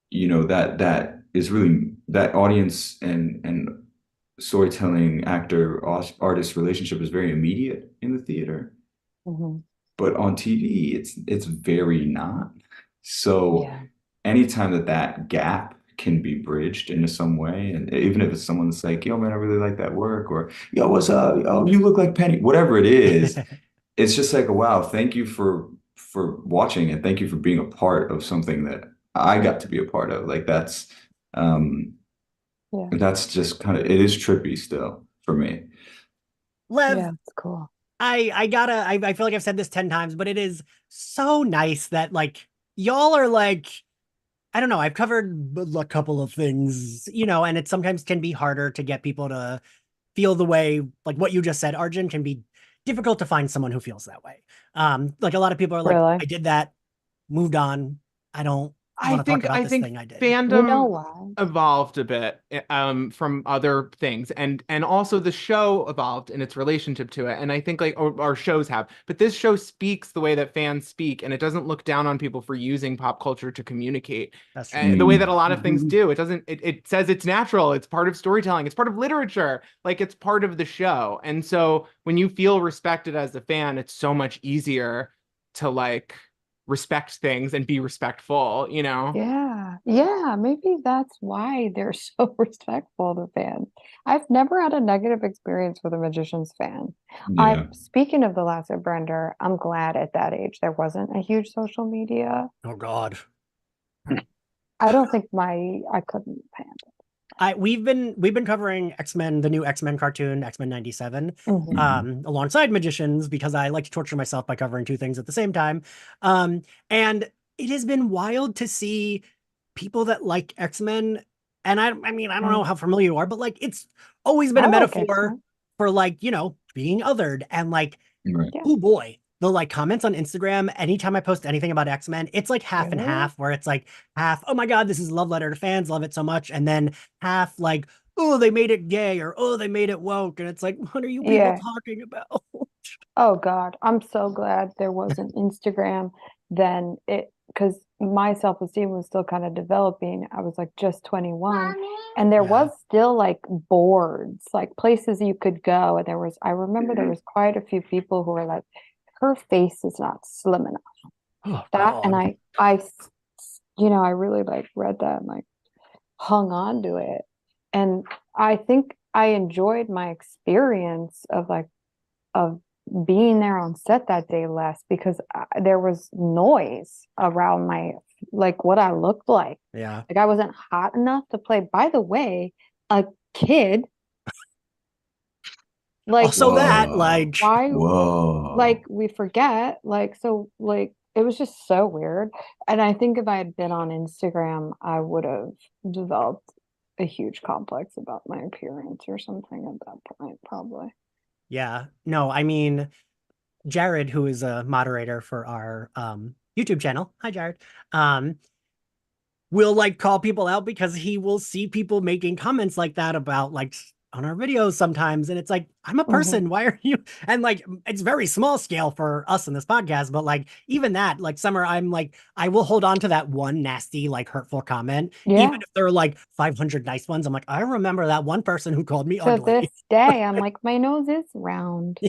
you know, that is really that audience and storytelling actor artist relationship is very immediate in the theater. But on TV, it's very not. So anytime that gap can be bridged into some way, and even if it's someone that's like, yo, man, I really like that work, or yo, what's up? Oh, you look like Penny, whatever it is, it's just like, wow, thank you for watching, and thank you for being a part of something that I got to be a part of. Like, that's just kind of, it is trippy still for me. Lev, Yeah, it's cool. I feel like I've said this 10 times, but it is so nice that like y'all are like, I don't know, I've covered a couple of things, you know, and it sometimes can be harder to get people to feel the way, like what you just said, Arjun, can be difficult to find someone who feels that way. Like a lot of people are like, Really? I did that, moved on. I don't want to talk about this thing I did. Fandom You know why? evolved a bit from other things, and also the show evolved in its relationship to it. And I think like our shows have, but this show speaks the way that fans speak, and it doesn't look down on people for using pop culture to communicate. That's And the way that a lot of things do. It doesn't, it says it's natural, it's part of storytelling, it's part of literature, like it's part of the show. And so when you feel respected as a fan, it's so much easier to like respect things and be respectful, you know? Yeah, maybe that's why they're so respectful to fans. I've never had a negative experience with a Magicians fan. Yeah. Speaking of The Last Airbender, I'm glad at that age there wasn't a huge social media. Oh God. I don't think I couldn't handle. We've been covering X-Men, the new X-Men cartoon, X-Men 97, alongside Magicians, because I like to torture myself by covering two things at the same time. And it has been wild to see people that like X-Men. And I mean, I don't know how familiar you are, but like it's always been a metaphor for like, you know, being othered. And like, oh boy, the like comments on Instagram, anytime I post anything about X-Men, it's like half and half, where it's like half, oh my God, this is a love letter to fans, love it so much. And then half like, oh, they made it gay, or oh, they made it woke. And it's like, what are you people talking about? Oh God, I'm so glad there wasn't Instagram then, because my self-esteem was still kind of developing. I was like just 21, and there was still like boards, like places you could go. And I remember there was quite a few people who were like, her face is not slim enough. And I, you know, I really like read that and like hung on to it. And I think I enjoyed my experience of being there on set that day less, because there was noise around like what I looked like. Yeah. Like I wasn't hot enough to play. By the way, a kid. Like also that like why like we forget, like, so like it was just so weird. And I think if I had been on Instagram, I would have developed a huge complex about my appearance or something at that point, probably. Yeah, no, I mean, Jared, who is a moderator for our YouTube channel, hi Jared, will like call people out because he will see people making comments like that about like on our videos sometimes, and it's like, I'm a person, why are you? And like it's very small scale for us in this podcast, but like even that, like Summer, I'm like, I will hold on to that one nasty like hurtful comment, even if there are like 500 nice ones. I'm like, I remember that one person who called me ugly. To this day I'm like, my nose is round.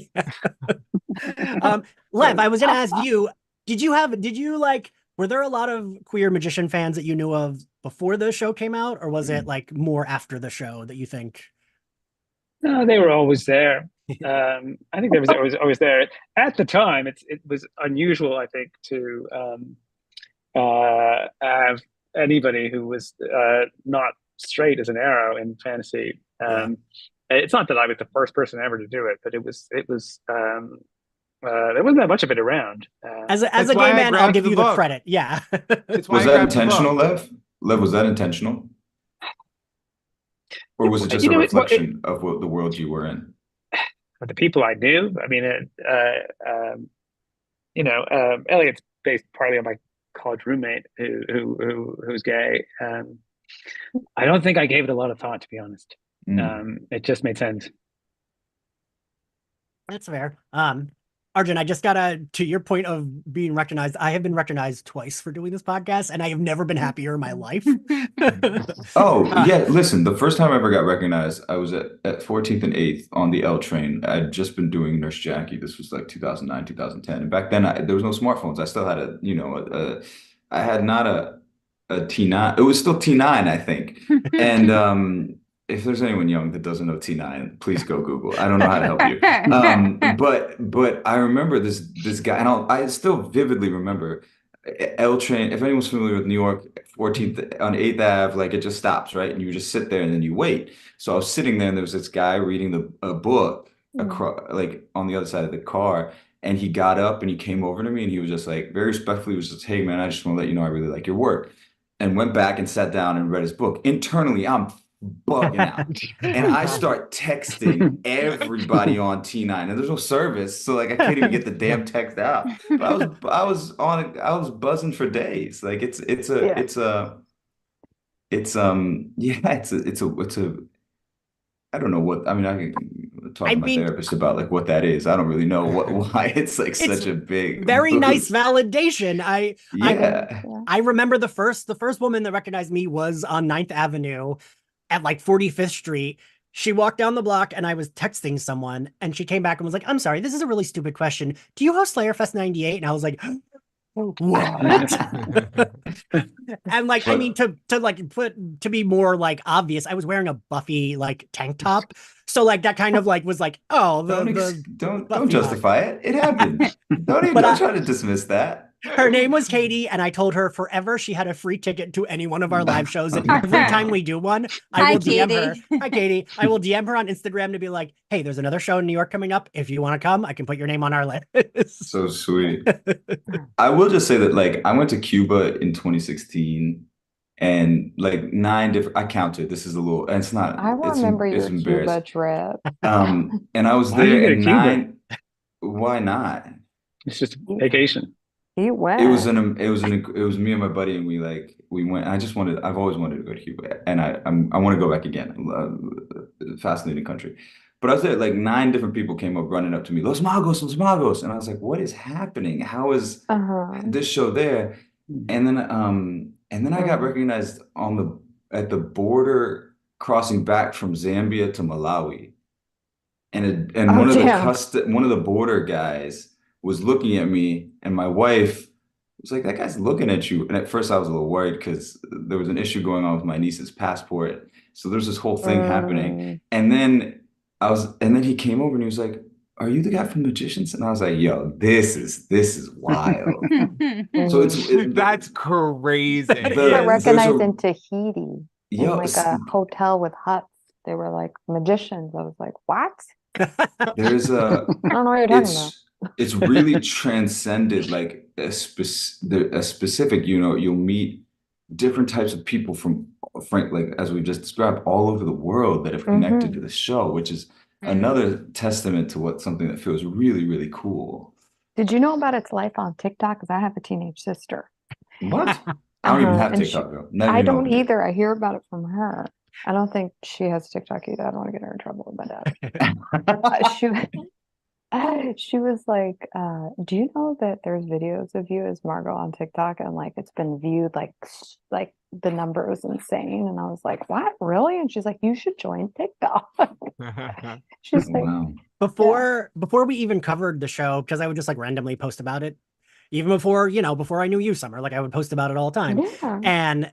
Lev, I was gonna ask you, did you like, were there a lot of queer magician fans that you knew of before the show came out, or was it like more after the show that you think? No, they were always there. I think they was always there. At the time, it was unusual, I think, to have anybody who was not straight as an arrow in fantasy. It's not that I was the first person ever to do it, but there wasn't that much of it around. As a That's gay why I man, I'll grabbed give the you the book. credit. Yeah. It's why Was I that grabbed the intentional, book. Lev? Lev, was that intentional? Or was it just You a know, reflection of what the world you were in? the people I knew. I mean, Elliot's based partly on my college roommate who's gay. I don't think I gave it a lot of thought, to be honest. It just made sense. That's fair. Arjun, I just gotta, to your point of being recognized, I have been recognized twice for doing this podcast, and I have never been happier in my life. Oh, yeah, listen, the first time I ever got recognized, I was at 14th and 8th on the L train. I'd just been doing Nurse Jackie. This was like 2009, 2010. And back then, there was no smartphones. I still had I had not a T9. It was still T9, I think. And if there's anyone young that doesn't know T9, please go Google. I don't know how to help you. But I remember this guy, and I still vividly remember L train. If anyone's familiar with New York, 14th on 8th Ave, like it just stops, right? And you just sit there and then you wait. So I was sitting there, and there was this guy reading a book across, like on the other side of the car. And he got up and he came over to me, and he was just like, very respectfully, was just, "Hey man, I just want to let you know I really like your work." And went back and sat down and read his book. Internally, I'm bugging out. And I start texting everybody on T9, and there's no service, so like I can't even get the damn text out. But I was buzzing for days. Like it's a I don't know what, I mean, I can talk to my therapist about like what that is. I don't really know why it's like such a big very nice boost. validation. Yeah. I remember the first woman that recognized me was on 9th Avenue at like 45th Street. She walked down the block, and I was texting someone, and she came back and was like, "I'm sorry, this is a really stupid question. Do you host Slayerfest 98? And I was like, what? And like, I mean, to be more like obvious, I was wearing a Buffy like tank top. So like that kind of like was like, oh, don't justify it. It happened. Don't try to dismiss that. Her name was Katie, and I told her forever she had a free ticket to any one of our live shows. And every time we do one, I will DM her. Hi, Katie. I will DM her on Instagram to be like, "Hey, there's another show in New York coming up. If you want to come, I can put your name on our list." So sweet. I will just say that like I went to Cuba in 2016, and like 9 different, I counted. This is a little, and it's not. I remember your Cuba trip. And I was there in 9. Why not? It's just vacation. He went. It was me and my buddy, and we went. I've always wanted to go to Cuba, and I want to go back again. Fascinating country. But I was there, like 9 different people came up running up to me, Los Magos, Los Magos. And I was like, what is happening? How is this show there? And then I got recognized at the border crossing back from Zambia to Malawi. And one of the border guys was looking at me, and my wife was like, "That guy's looking at you." And at first I was a little worried because there was an issue going on with my niece's passport. So there's this whole thing happening. And then he came over and he was like, "Are you the guy from Magicians?" And I was like, "Yo, this is wild." So that's crazy. I recognized in Tahiti in like a hotel with huts. They were like magicians. I was like, what? There's I don't know what you're talking about. It's really transcended like a specific, you'll meet different types of people from, like as we just described, all over the world that have connected to the show, which is another testament to something that feels really, really cool. Did you know about its life on TikTok? Because I have a teenage sister. What? I don't even have TikTok, though. I don't either. I hear about it from her. I don't think she has TikTok either. I don't want to get her in trouble with my dad. She was like, do you know that there's videos of you as Margot on TikTok, and like it's been viewed like the number is insane? And I was like, what, really? And she's like, you should join TikTok. She's like, wow. Before we even covered the show, because I would just like randomly post about it, even before I knew you, Summer, like I would post about it all the time. Yeah. And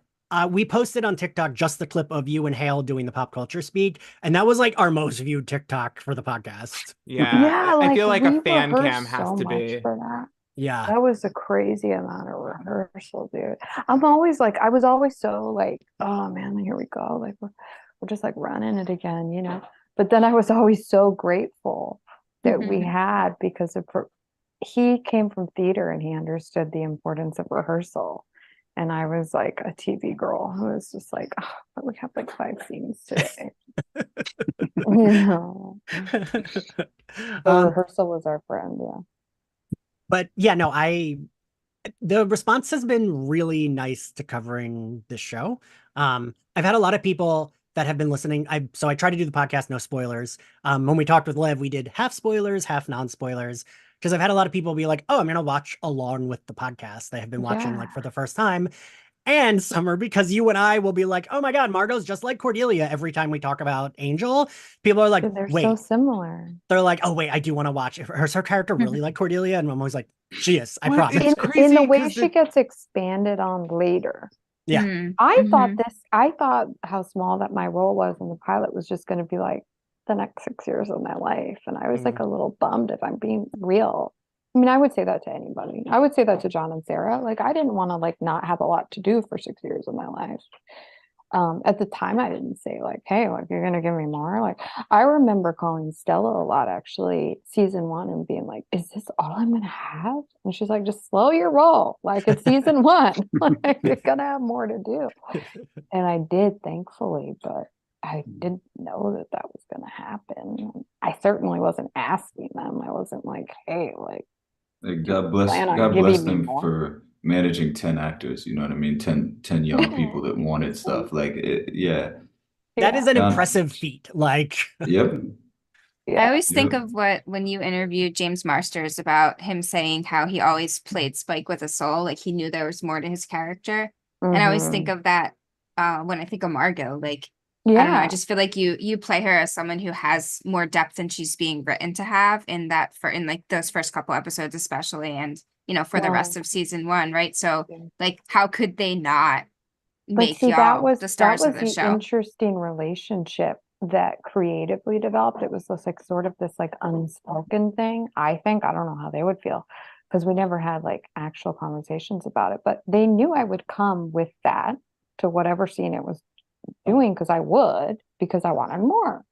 we posted on TikTok just the clip of you and Hale doing the pop culture speak, and that was like our most viewed TikTok for the podcast. Yeah, Yeah, I feel like a we fan cam rehearsed has so to much be. for that. Yeah. That was a crazy amount of rehearsal, dude. I was always so like, oh man, here we go. Like we're just like running it again, you know. But then I was always so grateful that we had because he came from theater and he understood the importance of rehearsal. And I was like a TV girl who was just like, oh, we have like 5 scenes today. You know, the rehearsal was our friend, yeah. But yeah, no, the response has been really nice to covering this show. I've had a lot of people that have been listening. So I try to do the podcast, no spoilers. When we talked with Lev, we did half spoilers, half non-spoilers, because I've had a lot of people be like, oh, I'm going to watch along with the podcast. They have been watching like for the first time. And Summer, because you and I will be like, oh my God, Margot's just like Cordelia every time we talk about Angel. People are like, Dude, they're wait, so similar. They're like, oh wait, I do want to watch. Is her character really like Cordelia? And I'm always like, she is, I promise. It's In crazy the way 'cause she gets expanded on later. Yeah. I thought how small that my role was in the pilot was just going to be like the next 6 years of my life. And I was like a little bummed, if I'm being real. I mean, I would say that to anybody. I would say that to John and Sarah. Like, I didn't want to like not have a lot to do for 6 years of my life. At the time, I didn't say like, hey, like you're gonna give me more. Like, I remember calling Stella a lot actually, season 1, and being like, is this all I'm gonna have? And she's like, just slow your roll. Like, it's season 1. Like, you're gonna have more to do. And I did, thankfully, but I didn't know that that was gonna happen. I certainly wasn't asking them. I wasn't like, hey, like God bless, plan on God giving bless me them more? for managing 10 actors. You know what I mean? 10 young people that wanted stuff. Like, yeah. That is an Yeah. impressive feat. Like, Yep. I always think Yep. of when you interviewed James Marsters about him saying how he always played Spike with a soul, like he knew there was more to his character. And I always think of that when I think of Margot. Like, I don't know, I just feel like you play her as someone who has more depth than she's being written to have in like those first couple episodes, especially, and you know, for the rest of season 1, right? So like, how could they not make y'all the stars of the show? Interesting relationship that creatively developed. It was just like sort of this like unspoken thing. I don't know how they would feel because we never had like actual conversations about it, but they knew I would come with that to whatever scene it was doing because I wanted more.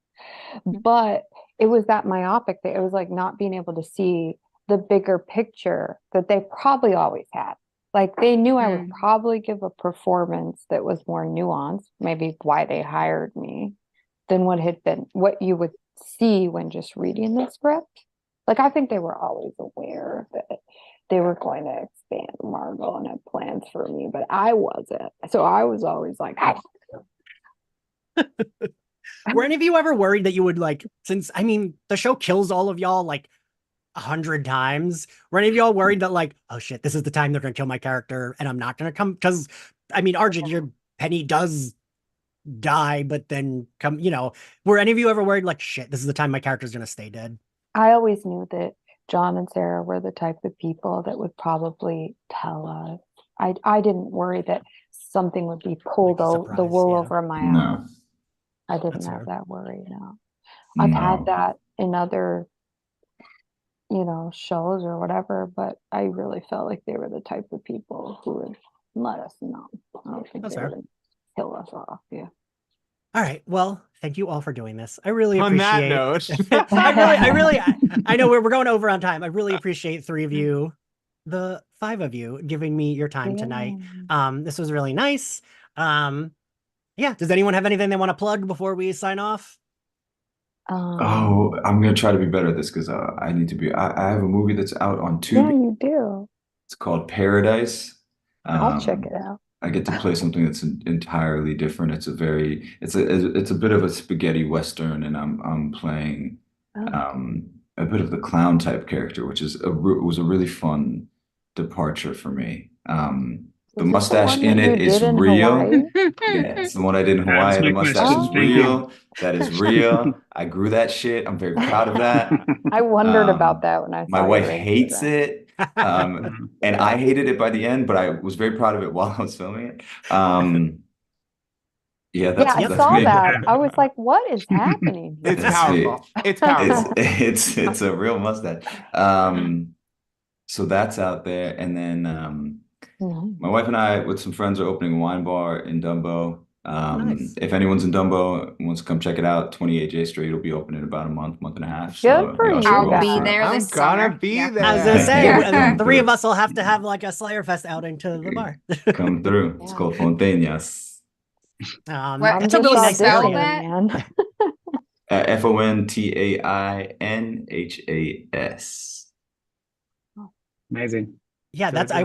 But it was that myopic that it was like not being able to see the bigger picture that they probably always had. Like they knew I would probably give a performance that was more nuanced, maybe why they hired me, than what you would see when just reading the script. Like I think they were always aware that they were going to expand Margot and had plans for me, but I wasn't. So I was always like, were any of you ever worried that you would like, since I mean the show kills all of y'all like 100 times, were any of y'all worried that like, oh shit, this is the time they're gonna kill my character and I'm not gonna come? Because I mean, Arjun, your Penny does die, but then come, you know, were any of you ever worried like, shit, this is the time my character's gonna stay dead? I always knew that John and Sarah were the type of people that would probably tell us. I didn't worry that something would be pulled over the wool over my eyes. I didn't have that worry. No, I've had that in other, you know, shows or whatever, but I really felt like they were the type of people who would let us know. I don't think they would kill us off. Yeah. All right. Well, thank you all for doing this. I really On that appreciate. note, I know we're going over on time. I really appreciate 3 of you, the 5 of you, giving me your time tonight. This was really nice. Yeah. Does anyone have anything they want to plug before we sign off? Oh, I'm gonna try to be better at this because I need to be. I have a movie that's out on Tubi. Yeah, you do. It's called Paradise. I'll check it out. I get to play something that's entirely different. It's a bit of a spaghetti western, and I'm playing a bit of the clown type character, which was a really fun departure for me. The mustache in it is real. Yeah, it's the one I did in Hawaii. The mustache is real. That is real. I grew that shit. I'm very proud of that. I wondered about that when I saw my wife hates it. And I hated it by the end, but I was very proud of it while I was filming it. Yeah, Yeah, I that's saw me. that. I was like, what is happening here? It's That's me. powerful. It's powerful. It's a real mustache. So that's out there, and then No. my wife and I, with some friends, are opening a wine bar in Dumbo. Nice. If anyone's in Dumbo and wants to come check it out, 28 J Street will be open in about a month and a half. Good for y'all you should I'll roll be through. there I'm this gonna summer. be Yeah. there. I was gonna say, Yeah. the three of us will have to have like a Slayer Fest outing to the bar. Come through. It's Yeah. called Fontañas. What, I'm It's a just really nice spell area. that? man. Fontainhas. Amazing. Yeah, So that's drunk.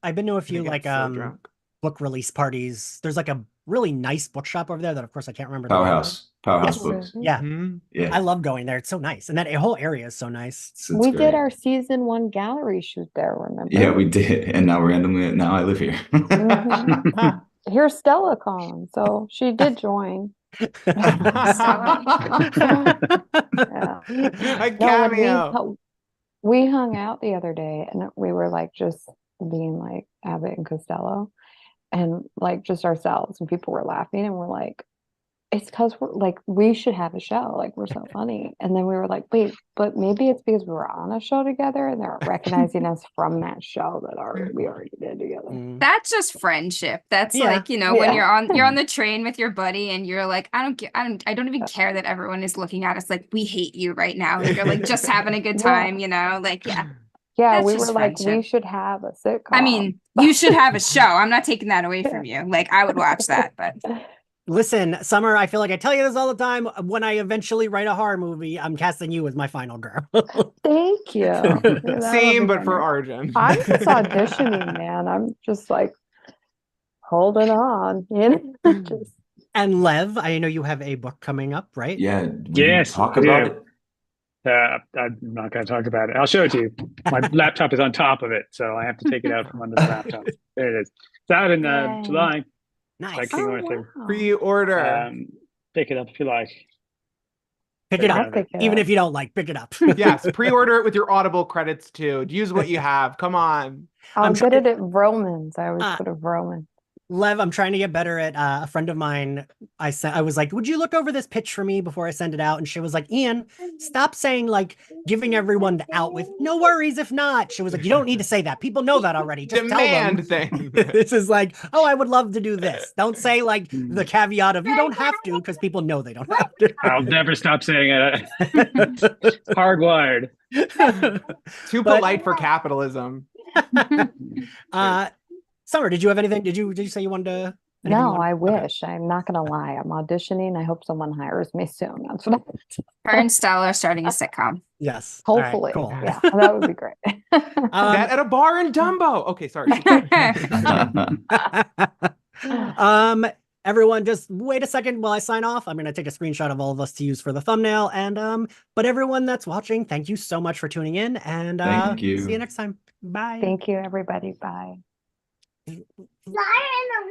I've been to a I few get like so drunk. book release parties. There's like a really nice bookshop over there that of course I can't remember the name of. Powerhouse Yes. Books. Yeah, Mhm. Yeah, I love going there. It's so nice. And that whole area is so nice. it's We great. did our season 1 gallery shoot there, remember? Yeah, we did, and now I live here. Mhm. Huh. Here's Stella calling, so she did join. Yeah. A No, when cameo. we hung out the other day and we were like just being like Abbott and Costello and like just ourselves, and people were laughing and we're like, it's because we're like, we should have a show, like we're so funny. And then we were like, wait, but maybe it's because we were on a show together and they're recognizing us from that show that we already did together. Mm. That's just friendship. That's Yeah. like, when Yeah. you're on the train with your buddy and you're like, I don't even care that everyone is looking at us like we hate you right now. You're like just having a good time, like, yeah. Yeah, That's we just were like, we friendship. should have a sitcom. I mean, you should have a show. I'm not taking that away from you. Like, I would watch that, but Listen, Summer, I feel like I tell you this all the time. When I eventually write a horror movie, I'm casting you as my final girl. Thank you. That'll Same, be but for wonderful. Arjun. I'm just auditioning, man. I'm just like holding on, just And Lev, I know you have a book coming up, right? Yeah, will you Yes, talk I about do. it? I'm not going to talk about it. I'll show it to you. My laptop is on top of it, so I have to take it out from under the laptop. There it is. It's out in Yay. July. Nice. By King Arthur. wow. Pre-order. Pick it up if you like. Pick it I'll up. pick it Even up. if you don't like, pick it up. Yes, pre-order it with your Audible credits too. Use what you have. Come on. I'll I'm get trying- it at Vroman's. I always Ah. go to Vroman. Lev, I'm trying to get better at a friend of mine. I was like, would you look over this pitch for me before I send it out? And she was like, Ian, stop saying like giving everyone the out with no worries if not. She was like, you don't need to say that. People know that already. Just Demand tell them. thing. This is like, oh, I would love to do this. Don't say like the caveat of you don't have to, because people know they don't have I'll never stop saying it. Hardwired. to. Too But- polite for capitalism. Summer, did you have anything? Did you say you wanted to? anything you No, wanted- I Okay. wish. I'm not gonna lie. I'm auditioning. I hope someone hires me soon. That's what her and Stella are starting a sitcom. Yes. All right, hopefully. cool. Yeah, that would be great. That at a bar in Dumbo. Okay, sorry. Everyone just wait a second while I sign off. I'm going to take a screenshot of all of us to use for the thumbnail. And but everyone that's watching, thank you so much for tuning in, and Thank you. see you next time. Bye. Thank you, everybody. Bye. Fire in the